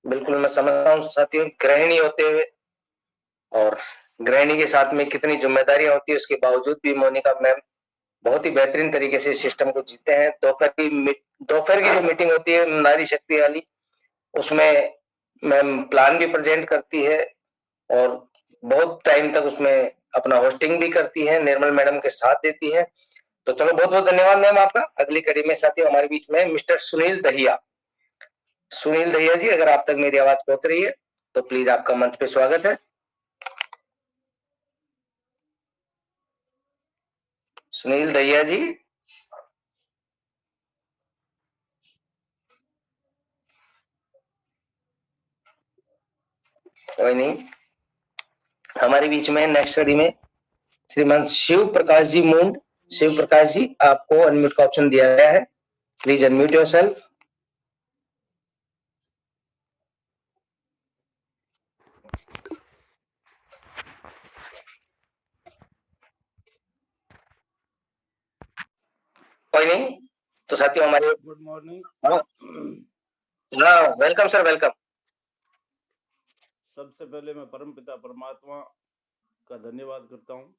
बिल्कुल मैं समझता हूँ साथियों, गृहिणी होते हुए और गृहिणी के साथ में कितनी जिम्मेदारियां होती है, उसके बावजूद भी मोनिका मैम बहुत ही बेहतरीन तरीके से सिस्टम को जीते हैं। दोपहर की जो मीटिंग होती है नारी शक्ति वाली, उसमें मैम प्लान भी प्रेजेंट करती है और बहुत टाइम तक उसमें अपना होस्टिंग भी करती है, निर्मल मैडम के साथ देती है। तो चलो बहुत बहुत धन्यवाद मैम आपका। अगली कड़ी में साथियों हमारे बीच में मिस्टर सुनील दहिया। सुनील दहिया जी, अगर आप तक मेरी आवाज पहुंच रही है तो प्लीज आपका मंच पे स्वागत है। सुनील दहिया जी, कोई नहीं। हमारे बीच में नेक्स्ट कड़ी में श्रीमान शिव प्रकाश जी मुंड। शिव प्रकाश जी, आपको अनम्यूट का ऑप्शन दिया गया है, प्लीज अनम्यूट योरसेल्फ। कोई नहीं। तो साथियों हमारे गुड मॉर्निंग। हाँ, वेलकम सर, वेलकम। सबसे पहले मैं परमपिता परमात्मा का धन्यवाद करता हूँ।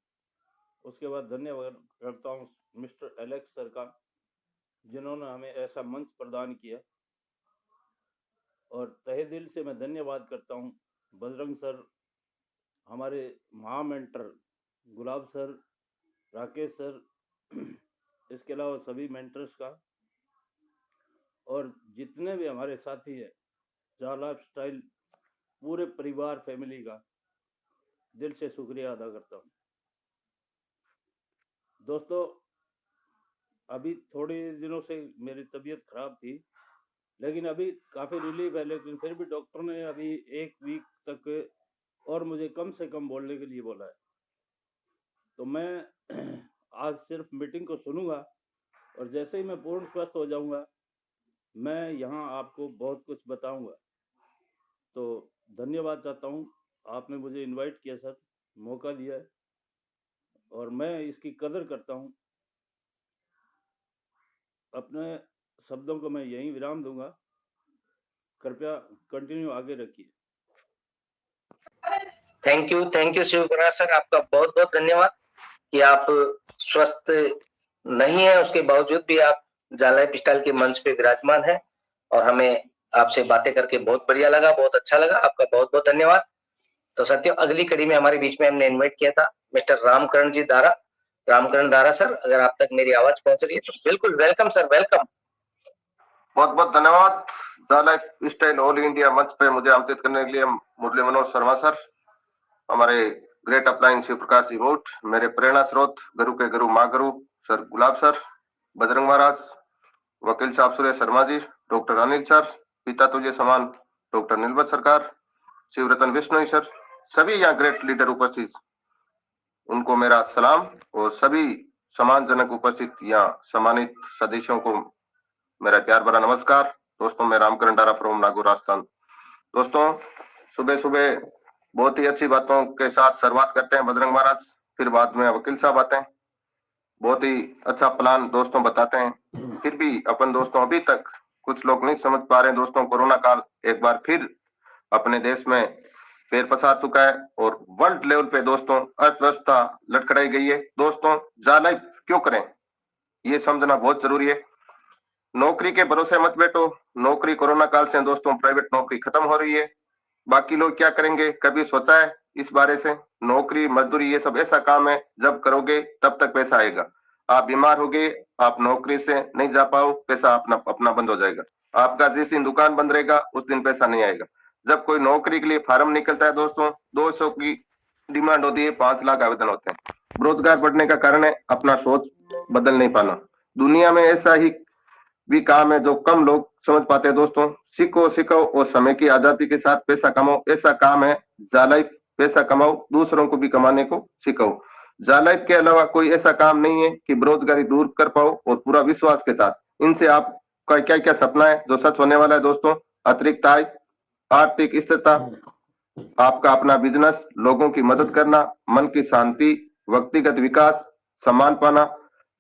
उसके बाद धन्यवाद करता हूँ मिस्टर एलेक्स सर का, जिन्होंने हमें ऐसा मंच प्रदान किया। और तहे दिल से मैं धन्यवाद करता हूँ बजरंग सर, हमारे महा मेंटर गुलाब सर, राकेश सर, इसके अलावा सभी मेंटर्स का, और जितने भी हमारे साथी हैं, जा लाइफस्टाइल पूरे परिवार फैमिली का दिल से शुक्रिया अदा करता हूँ। दोस्तों, अभी थोड़े दिनों से मेरी तबीयत खराब थी, लेकिन अभी काफ़ी रिलीफ है। लेकिन फिर भी डॉक्टर ने अभी 1 वीक तक और मुझे कम से कम बोलने के लिए बोला है। तो मैं आज सिर्फ मीटिंग को सुनूंगा और जैसे ही मैं पूर्ण स्वस्थ हो जाऊंगा, मैं यहाँ आपको बहुत कुछ बताऊंगा। तो धन्यवाद चाहता हूँ, आपने मुझे इनवाइट किया सर, मौका दिया है और मैं इसकी कदर करता हूँ। अपने शब्दों को मैं यहीं विराम दूंगा, कृपया कंटिन्यू आगे रखिए। Thank you Shiv Prakash sir, आपका बहुत बहुत धन्यवाद कि आप स्वस्थ नहीं है, उसके बावजूद भी आप जाला लाइफस्टाइल के मंच पे विराजमान है और हमें आपसे बातें करके बहुत बढ़िया लगा, बहुत अच्छा लगा। आपका बहुत बहुत धन्यवाद। तो साथियों, अगली कड़ी में हमारे बीच में हमने इन्वाइट किया था मिस्टर रामकरण जी दारा। रामकरण दारा सर, अगर आप तक मेरी आवाज पहुंच रही है तो बिल्कुल वेलकम सर, वेलकम। बहुत बहुत धन्यवाद जा लाइफस्टाइल ऑल इंडिया मंच पे मुझे आमंत्रित करने के लिए मुरली मनोज शर्मा सर, हमारे ग्रेट अपलाइन शिव प्रकाश जी मूट, मेरे प्रेरणा स्रोत गुरु के गुरु माँ गुरु सर गुलाब सर, बजरंग महाराज, वकील साहब सुरेश शर्मा जी, डॉक्टर अनिल सर, पिता तुझे समान डॉक्टर नीलबत सरकार, शिवरतन विष्णु सर, सभी यहाँ ग्रेट लीडर उपस्थित, उनको मेरा सलाम और सभी सम्मानजनक उपस्थित यहाँ सम्मानित सदस्यों को मेरा प्यार भरा नमस्कार। दोस्तों, मैं रामकरण दारा फ्रॉम नागौर राजस्थान। दोस्तों, सुबह सुबह बहुत ही अच्छी बातों के साथ शुरुआत करते हैं बजरंग महाराज, फिर बाद में वकील साहब आते हैं, बहुत ही अच्छा प्लान दोस्तों बताते हैं। फिर भी अपन दोस्तों अभी तक कुछ लोग नहीं समझ पा रहे हैं दोस्तों, कोरोना काल एक बार फिर अपने देश में पैर पसार चुका है और वर्ल्ड लेवल पे दोस्तों अर्थव्यवस्था लटखड़ाई गई है। दोस्तों, जा लाइफ क्यों करें, ये समझना बहुत जरूरी है। नौकरी के भरोसे मत बैठो, नौकरी कोरोना काल से दोस्तों प्राइवेट नौकरी खत्म हो रही है, बाकी लोग क्या करेंगे, कभी सोचा है इस बारे से? नौकरी मजदूरी ये सब ऐसा काम है, जब करोगे तब तक पैसा आएगा। आप बीमार हो गए, आप नौकरी से नहीं जा पाओ, पैसा अपना बंद हो जाएगा। आपका जिस दिन दुकान बंद रहेगा उस दिन पैसा नहीं आएगा। जब कोई नौकरी के लिए फार्म निकलता है दोस्तों, 200 की डिमांड होती है, 5 लाख आवेदन होते हैं। बेरोजगार बढ़ने का कारण है अपना सोच बदल नहीं पाना। दुनिया में ऐसा ही भी काम है जो कम लोग समझ पाते हैं दोस्तों। सीखो सीखो और समय की आजादी के साथ पैसा कमाओ, ऐसा काम है जा लाइफ। पैसा कमाओ, दूसरों को भी कमाने को सिखाओ। जा लाइफ के अलावा कोई ऐसा काम नहीं है कि बेरोजगारी दूर कर पाओ और पूरा विश्वास के साथ। इनसे आपका क्या क्या सपना है जो सच होने वाला है दोस्तों? अतिरिक्त आय, आर्थिक स्थिरता, आपका अपना बिजनेस, लोगों की मदद करना, मन की शांति, व्यक्तिगत विकास, सम्मान पाना,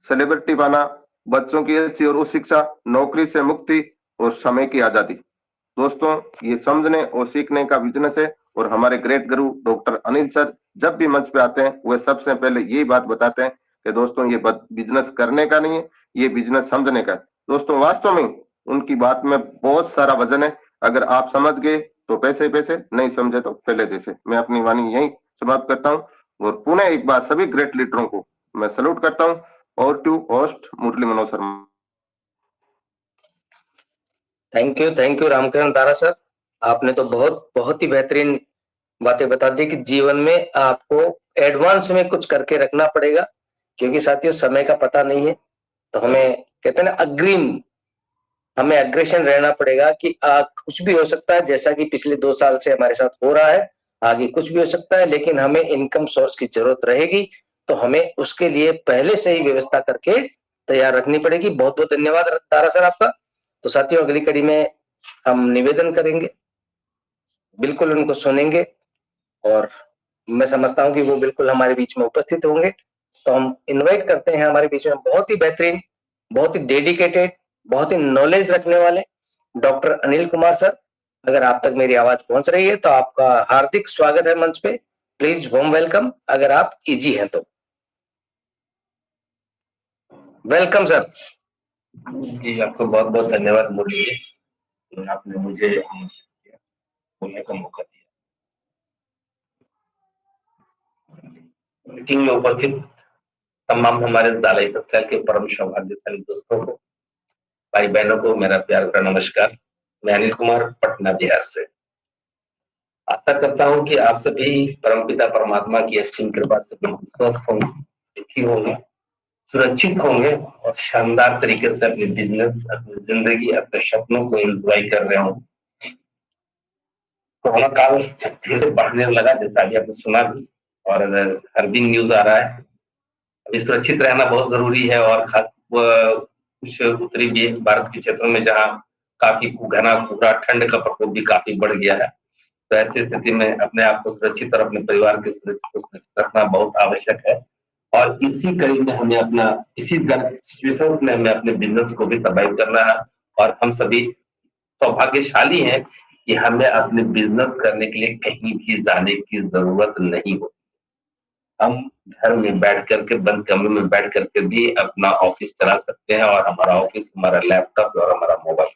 सेलिब्रिटी पाना, बच्चों की अच्छी और उच्च शिक्षा, नौकरी से मुक्ति और समय की आजादी। दोस्तों, ये समझने और सीखने का बिजनेस है और हमारे ग्रेट गुरु डॉक्टर अनिल सर जब भी मंच पे आते हैं वह सबसे पहले यही बात बताते हैं कि दोस्तों ये बिजनेस करने का नहीं है, ये बिजनेस समझने का है। दोस्तों, वास्तव में उनकी बात में बहुत सारा वजन है। अगर आप समझ गए तो पैसे पैसे, नहीं समझे तो पहले जैसे। मैं अपनी वाणी यही समाप्त करता हूँ और पुनः एक बार सभी ग्रेट लीडरों को मैं सैल्यूट करता हूँ। और to host Murali Manoj Sharma. Thank you Ramkiran Dara sir. आपने तो बहुत ही बेहतरीन बातें बता दी कि जीवन में आपको एडवांस में कुछ करके रखना पड़ेगा, क्योंकि साथियों समय का पता नहीं है। तो हमें कहते हैं ना अग्रिम, हमें अग्रेशन रहना पड़ेगा कि कुछ भी हो सकता है, जैसा कि पिछले 2 साल से हमारे साथ हो रहा है, आगे कुछ भी हो सकता है, लेकिन हमें इनकम सोर्स की जरूरत रहेगी। तो हमें उसके लिए पहले से ही व्यवस्था करके तैयार रखनी पड़ेगी। बहुत बहुत धन्यवाद दारा सर आपका। तो साथियों अगली कड़ी में हम निवेदन करेंगे, बिल्कुल उनको सुनेंगे और मैं समझता हूं कि वो बिल्कुल हमारे बीच में उपस्थित होंगे। तो हम इनवाइट करते हैं हमारे बीच में बहुत ही बेहतरीन, बहुत ही डेडिकेटेड, बहुत ही नॉलेज रखने वाले डॉक्टर अनिल कुमार सर। अगर आप तक मेरी आवाज पहुंच रही है तो आपका हार्दिक स्वागत है मंच पे। प्लीज वार्म वेलकम, अगर आप इजी हैं तो। Welcome sir. जी, आपको बहुत बहुत धन्यवाद मुरली जी, आपने मुझे बोलने का मौका दिया। मीटिंग में उपस्थित तमाम हमारे ज़ाला टेक्सटाइल के परम सौभाग्यशाली दोस्तों को, भाई बहनों को मेरा प्यार भरा नमस्कार। मैं अनिल कुमार पटना बिहार से। आशा करता हूं कि आप सभी परमपिता परमात्मा की असीम कृपा से बिल्कुल स्वस्थ होंगे, सुखी होंगे, सुरक्षित होंगे और शानदार तरीके से अपने बिजनेस, अपनी जिंदगी, अपने सपनों को एंजॉय कर रहे होंगे। कोरोना काल फिर से बढ़ने लगा, जैसा अभी आपने सुना भी, और हर दिन न्यूज आ रहा है। अभी सुरक्षित रहना बहुत जरूरी है, और खास कुछ उत्तरी भारत के क्षेत्रों में जहाँ काफी घना कोहरा, ठंड का प्रकोप भी काफी बढ़ गया है। तो ऐसी स्थिति में अपने आप को सुरक्षित और अपने परिवार के सुरक्षित रखना बहुत आवश्यक है। और इसी कड़ी में हमें अपना, इसी सिचुएशन में हमें अपने बिजनेस को भी सर्वाइव करना है। और हम सभी सौभाग्यशाली हैं कि हमें अपने बिजनेस करने के लिए कहीं भी जाने की जरूरत नहीं हो। हम घर में बैठ करके, बंद कमरे में बैठ करके भी अपना ऑफिस चला सकते हैं, और हमारा ऑफिस हमारा लैपटॉप और हमारा मोबाइल,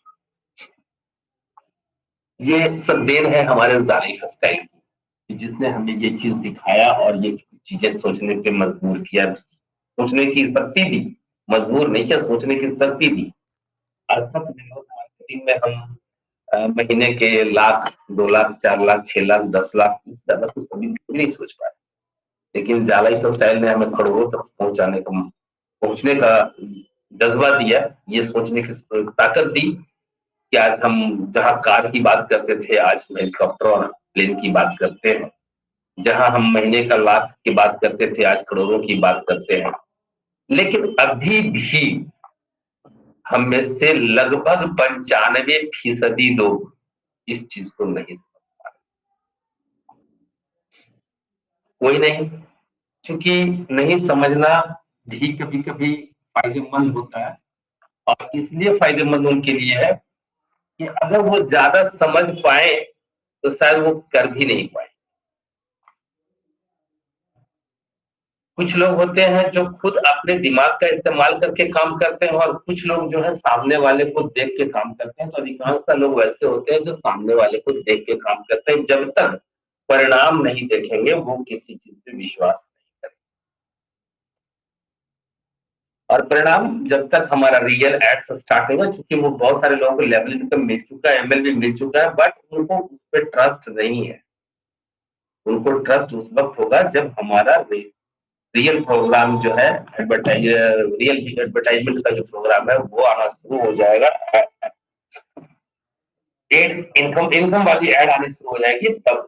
ये सब देन है हमारे ज़ाला टेक्सटाइल की, जिसने हमें ये चीज दिखाया और ये चीजें सोचने पे मजबूर किया, सोचने की शक्ति दी, मजबूर नहीं किया, सोचने की शक्ति दी। आज तक मार्केटिंग में हम महीने के 1 लाख, 2 लाख, 4 लाख, 6 लाख, 10 लाख, इससे ज्यादा तो सभी नहीं सोच पाए, लेकिन ज़ाला टेक्सटाइल ने हमें करोड़ों तक पहुंचने का जज्बा दिया, ये सोचने की ताकत दी कि आज हम जहां कार की बात करते थे, आज हम हेलीकॉप्टर और प्लेन की बात करते हैं। जहां हम महीने का 1 लाख की बात करते थे, आज करोड़ों की बात करते हैं। लेकिन अभी भी हम में से लगभग 95% लोग इस चीज को नहीं समझ पा रहे। कोई नहीं, क्योंकि नहीं समझना भी कभी कभी फायदेमंद होता है, और इसलिए फायदेमंद उनके लिए है कि अगर वो ज्यादा समझ पाए तो शायद वो कर भी नहीं पाए। कुछ लोग होते हैं जो खुद अपने दिमाग का इस्तेमाल करके काम करते हैं, और कुछ लोग जो है सामने वाले को देख के काम करते हैं। तो अधिकांशतः लोग वैसे होते हैं जो सामने वाले को देख के काम करते हैं। जब तक परिणाम नहीं देखेंगे वो किसी चीज पे विश्वास नहीं करेंगे। और परिणाम जब तक हमारा रियल एड्स स्टार्ट होगा, क्योंकि वो बहुत सारे लोगों को लेवल इनकम मिल चुका है, एमएल भी मिल चुका है, बट उनको उस पर ट्रस्ट नहीं है। उनको ट्रस्ट उस वक्त होगा जब हमारा रियल प्रोग्राम जो है, रियल एडवर्टाइजमेंट का जो प्रोग्राम है वो आना शुरू हो जाएगा। इनकम वाली एड आनी शुरू हो जाएगी, तब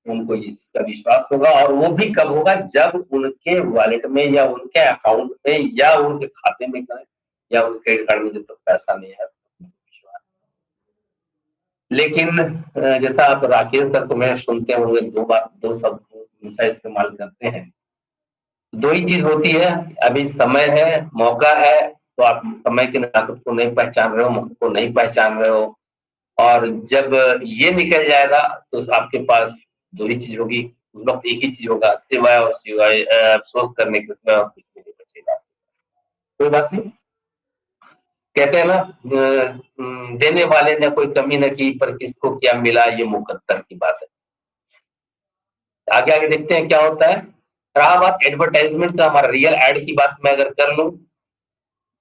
उनको इसका विश्वास होगा। और वो भी कब होगा, जब उनके वॉलेट में या उनके अकाउंट में या उनके खाते में या उनके क्रेडिट कार्ड में जब तक पैसा नहीं है विश्वास। लेकिन जैसा आप राकेश सर को मैं सुनते होंगे, 2 शब्द हमेशा इस्तेमाल करते हैं। 2 ही चीज होती है, अभी समय है, मौका है, तो आप समय की ताकत को नहीं पहचान रहे हो, मौके को नहीं पहचान रहे हो। और जब ये निकल जाएगा तो आपके पास 2 ही चीज होगी, उस वक्त एक ही चीज होगा, सिवाय और सिवाय अफसोस करने के सिवाय और कुछ भी नहीं बचेगा। कोई बात नहीं, कहते हैं ना देने वाले ने कोई कमी न की पर किसको क्या मिला ये मुकद्दर की बात है। आगे आगे देखते हैं क्या होता है। रहा बात एडवर्टाइजमेंट का, हमारा रियल एड की बात मैं अगर कर लूं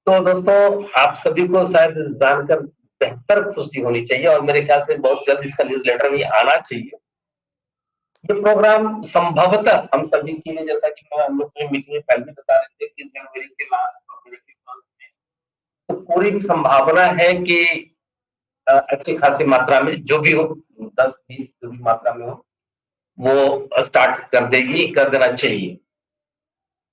तो दोस्तों आप सभी को शायद जानकर बेहतर खुशी होनी चाहिए और मेरे ख्याल से बहुत जल्द इसका न्यूज़लेटर भी आना चाहिए। ये प्रोग्राम संभवतः हम सभी के लिए, जैसा कि मैं हम लोग मीटिंग में पहले भी बता रहे थे कि जनवरी के लास्ट और फरवरी के फर्स्ट में तो पूरी संभावना है कि अच्छी खासी मात्रा में जो भी हो 10-20 जो भी मात्रा में हो वो स्टार्ट कर देना चाहिए।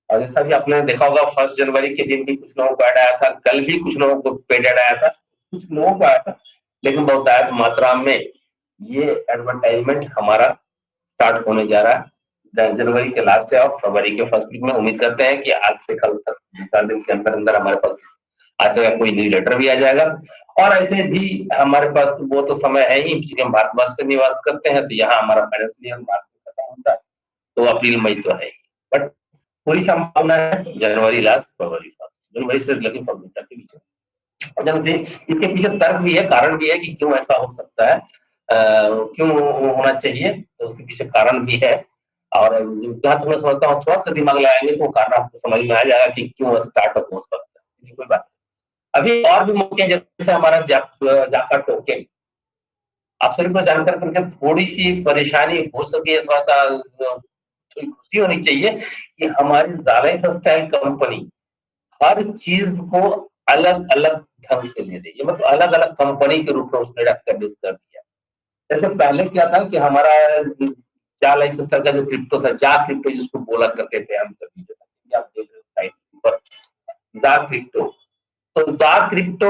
और जैसा कि आपने देखा होगा 1 जनवरी के दिन भी कुछ लोगों को ऐड आया था, कल भी कुछ लोगों को पेड ऐड आया था, कुछ लोगों को आया था, लेकिन बहुत आयत मात्रा में ये एडवर्टाइजमेंट हमारा स्टार्ट होने जा रहा है जनवरी के लास्ट या फरवरी के फर्स्ट वीक में। उम्मीद करते हैं कि आज से कल तक 4 दिन के अंदर अंदर हमारे पास आज से कोई न्यूज़लेटर भी आ जाएगा। और ऐसे भी हमारे पास वो तो समय है ही, क्योंकि हम भारतवर्ष से निवास करते हैं तो यहाँ हमारा फाइनेंशियल ईयर मार्च में खत्म होता है, तो अप्रैल मई तो है ही, बट पूरी संभावना है जनवरी लास्ट फरवरी फर्स्ट, जनवरी से लेकर फरवरी तक के बीच में। इसके पीछे तर्क भी है, कारण भी है कि क्यों ऐसा हो सकता है, क्यों होना चाहिए, तो उसके पीछे कारण भी है। और जहाँ तक मैं समझता हूँ थोड़ा सा दिमाग लगाएंगे तो कारण आपको समझ में आ जाएगा कि क्यों स्टार्टअप हो सकता है। कोई बात अभी और भी मौके हैं, जैसे हमारा जाका टोकन, आप सभी को जानकर करके थोड़ी सी परेशानी हो सके, थोड़ा सा थोड़ी खुशी होनी चाहिए कि हमारी ज़ाला लाइफस्टाइल कंपनी हर चीज को अलग अलग ढंग से ले रही है, मतलब अलग अलग कंपनी के रूप में उसने एस्टेब्लिश कर दिया। जैसे पहले क्या था कि हमारा जा लाइफस्टाइल का जो क्रिप्टो था, जा क्रिप्टो जिसको बोला करते थे हम सभी, जैसा कि आप देख रहे हो साइट पर जा क्रिप्टो, तो जा क्रिप्टो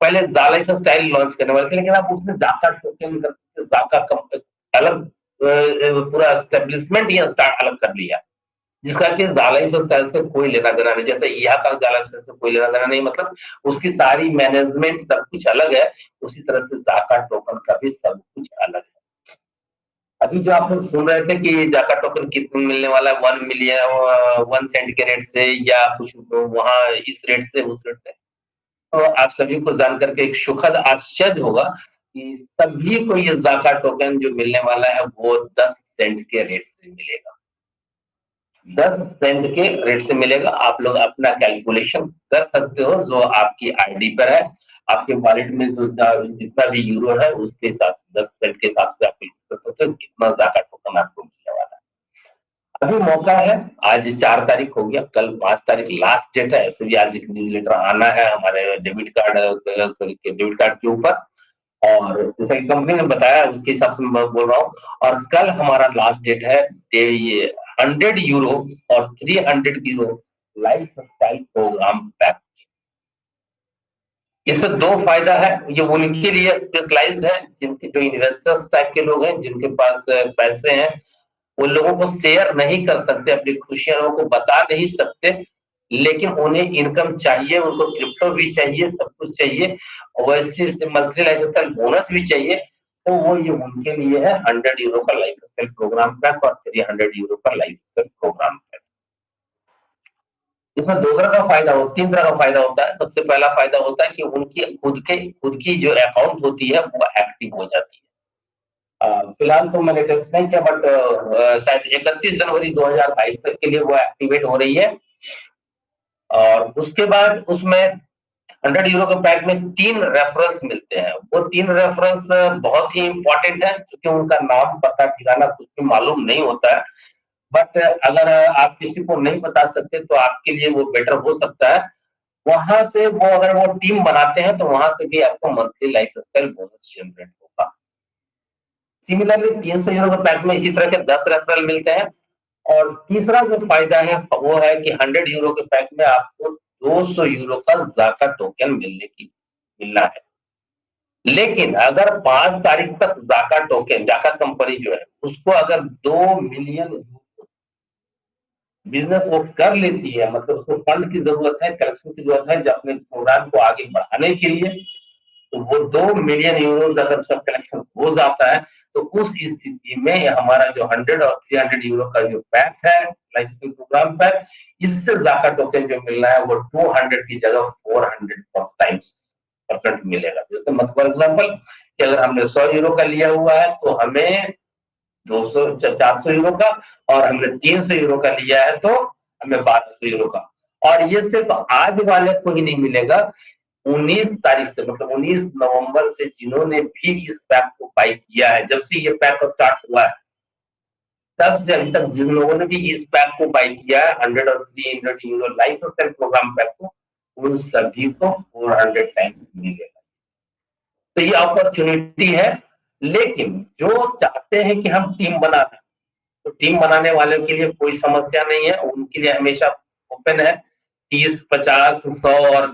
पहले जा लाइफस्टाइल लॉन्च करने वाले थे, लेकिन अब उसने जाका टोकन करके जाका अलग पूरा एस्टेब्लिशमेंट ही अलग कर लिया, जिसका कि जा लाइफस्टाइल से कोई लेना देना नहीं। जैसे यहाँ का जा लाइफस्टाइल से कोई लेना देना नहीं, मतलब उसकी सारी मैनेजमेंट सब कुछ अलग है, उसी तरह से जाका टोकन का भी सब कुछ अलग है। अभी जो आप लोग सुन रहे थे कि जाका टोकन कितने मिलने वाला है, 1 मिलियन 1 सेंट के रेट से या कुछ वहां इस रेट से उस रेट से, तो आप सभी को जानकर के एक सुखद आश्चर्य होगा कि सभी को ये जाका टोकन जो मिलने वाला है वो 10 सेंट के रेट से मिलेगा। 10 सेंट के रेट से मिलेगा। आप लोग अपना कैलकुलेशन कर सकते हो, जो आपकी आईडी पर है, आपके वॉलेट में जो जितना भी यूरो है उसके हिसाब से 10 सेंट के हिसाब से आप कर सकते हो कितना जाका टोकन आपको मिलने वाला है। अभी मौका है, आज 4 तारीख हो गया, कल 5 तारीख लास्ट डेट है। ऐसे भी आज एक न्यूज़लेटर आना है हमारे डेबिट कार्ड के ऊपर, और जैसे कि कंपनी ने बताया उसके हिसाब से मैं बोल रहा हूँ। और कल हमारा लास्ट डेट है ये 100 यूरो और 300 यूरो लाइफस्टाइल प्रोग्राम पैक। इससे 2 फायदा है, ये उनके लिए स्पेशलाइज्ड है जिनके जो इन्वेस्टर्स टाइप के लोग हैं, जिनके पास पैसे हैं, उन लोगों को शेयर नहीं कर सकते, अपनी खुशियां लोगों को बता नहीं सकते, लेकिन उन्हें इनकम चाहिए, उनको क्रिप्टो भी चाहिए, सब कुछ चाहिए, वैसे मंथली लाइफस्टाइल बोनस भी चाहिए, तो वो ये उनके लिए है 100 यूरो का लाइफस्टाइल प्रोग्राम पैक और 300 यूरो का लाइफस्टाइल प्रोग्राम पैक। इसमें 2 तरह का फायदा हो 3 तरह का फायदा होता है। सबसे पहला फायदा होता है कि उनकी खुद की जो अकाउंट होती है वो एक्टिव हो जाती है। फिलहाल तो मैंने टेस्ट नहीं किया, बट शायद 31 जनवरी 2022 तक के लिए वो एक्टिवेट हो रही है। और उसके बाद उसमें 100 यूरो के पैक में 3 रेफरेंस मिलते हैं। वो 3 रेफरेंस बहुत ही इंपॉर्टेंट है, क्योंकि उनका नाम पता ठिकाना कुछ भी मालूम नहीं होता है, बट अगर आप किसी को नहीं बता सकते तो आपके लिए वो बेटर हो सकता है। वहां से वो अगर वो टीम बनाते हैं तो वहां से भी आपको मंथली लाइफस्टाइल बोनस जनरेट होगा। सिमिलरली 300 यूरो के पैक में इसी तरह के 10 रेफरल मिलते हैं। और तीसरा जो फायदा है वो है कि 100 यूरो के पैक में आपको 200 यूरो का जाका टोकन मिलना है। लेकिन अगर 5 तारीख तक जाका कंपनी जो है उसको अगर 2 मिलियन बिजनेस वो कर लेती है, मतलब उसको फंड की जरूरत है, कलेक्शन की जरूरत है, जो अपने प्रोग्राम को आगे बढ़ाने के लिए, तो वो 2 मिलियन यूरोज अगर उसका कलेक्शन हो जाता है तो उस स्थिति में हमारा जो 100 और 300 यूरो का जो पैक है लाइफ स्किल प्रोग्राम पैक, इससे जाका टोकन जो मिल रहा है वो 200 की जगह 400 टाइम्स % मिलेगा। जैसे मतलब एग्जाम्पल कि अगर हमने 100 यूरो का लिया हुआ है तो हमें 400 यूरो का, और हमने 300 यूरो का लिया है तो हमें 1200 यूरो का। और ये सिर्फ आज वाले को ही नहीं मिलेगा, 19 तारीख से मतलब 19 नवंबर से जिन्होंने भी इस पैक को बाई किया है, जब से ये पैक स्टार्ट हुआ है तब से अभी तक जिन लोगों ने भी इस पैक को बाई किया है 100 और 300 euro life style program pack को, उन सभी को 400 टाइम्स मिलेगा। तो ये अपॉर्चुनिटी है। लेकिन जो चाहते हैं कि हम टीम बना लें तो टीम बनाने वालों के लिए कोई समस्या नहीं है, उनके लिए हमेशा ओपन है। 30, 50, 100 और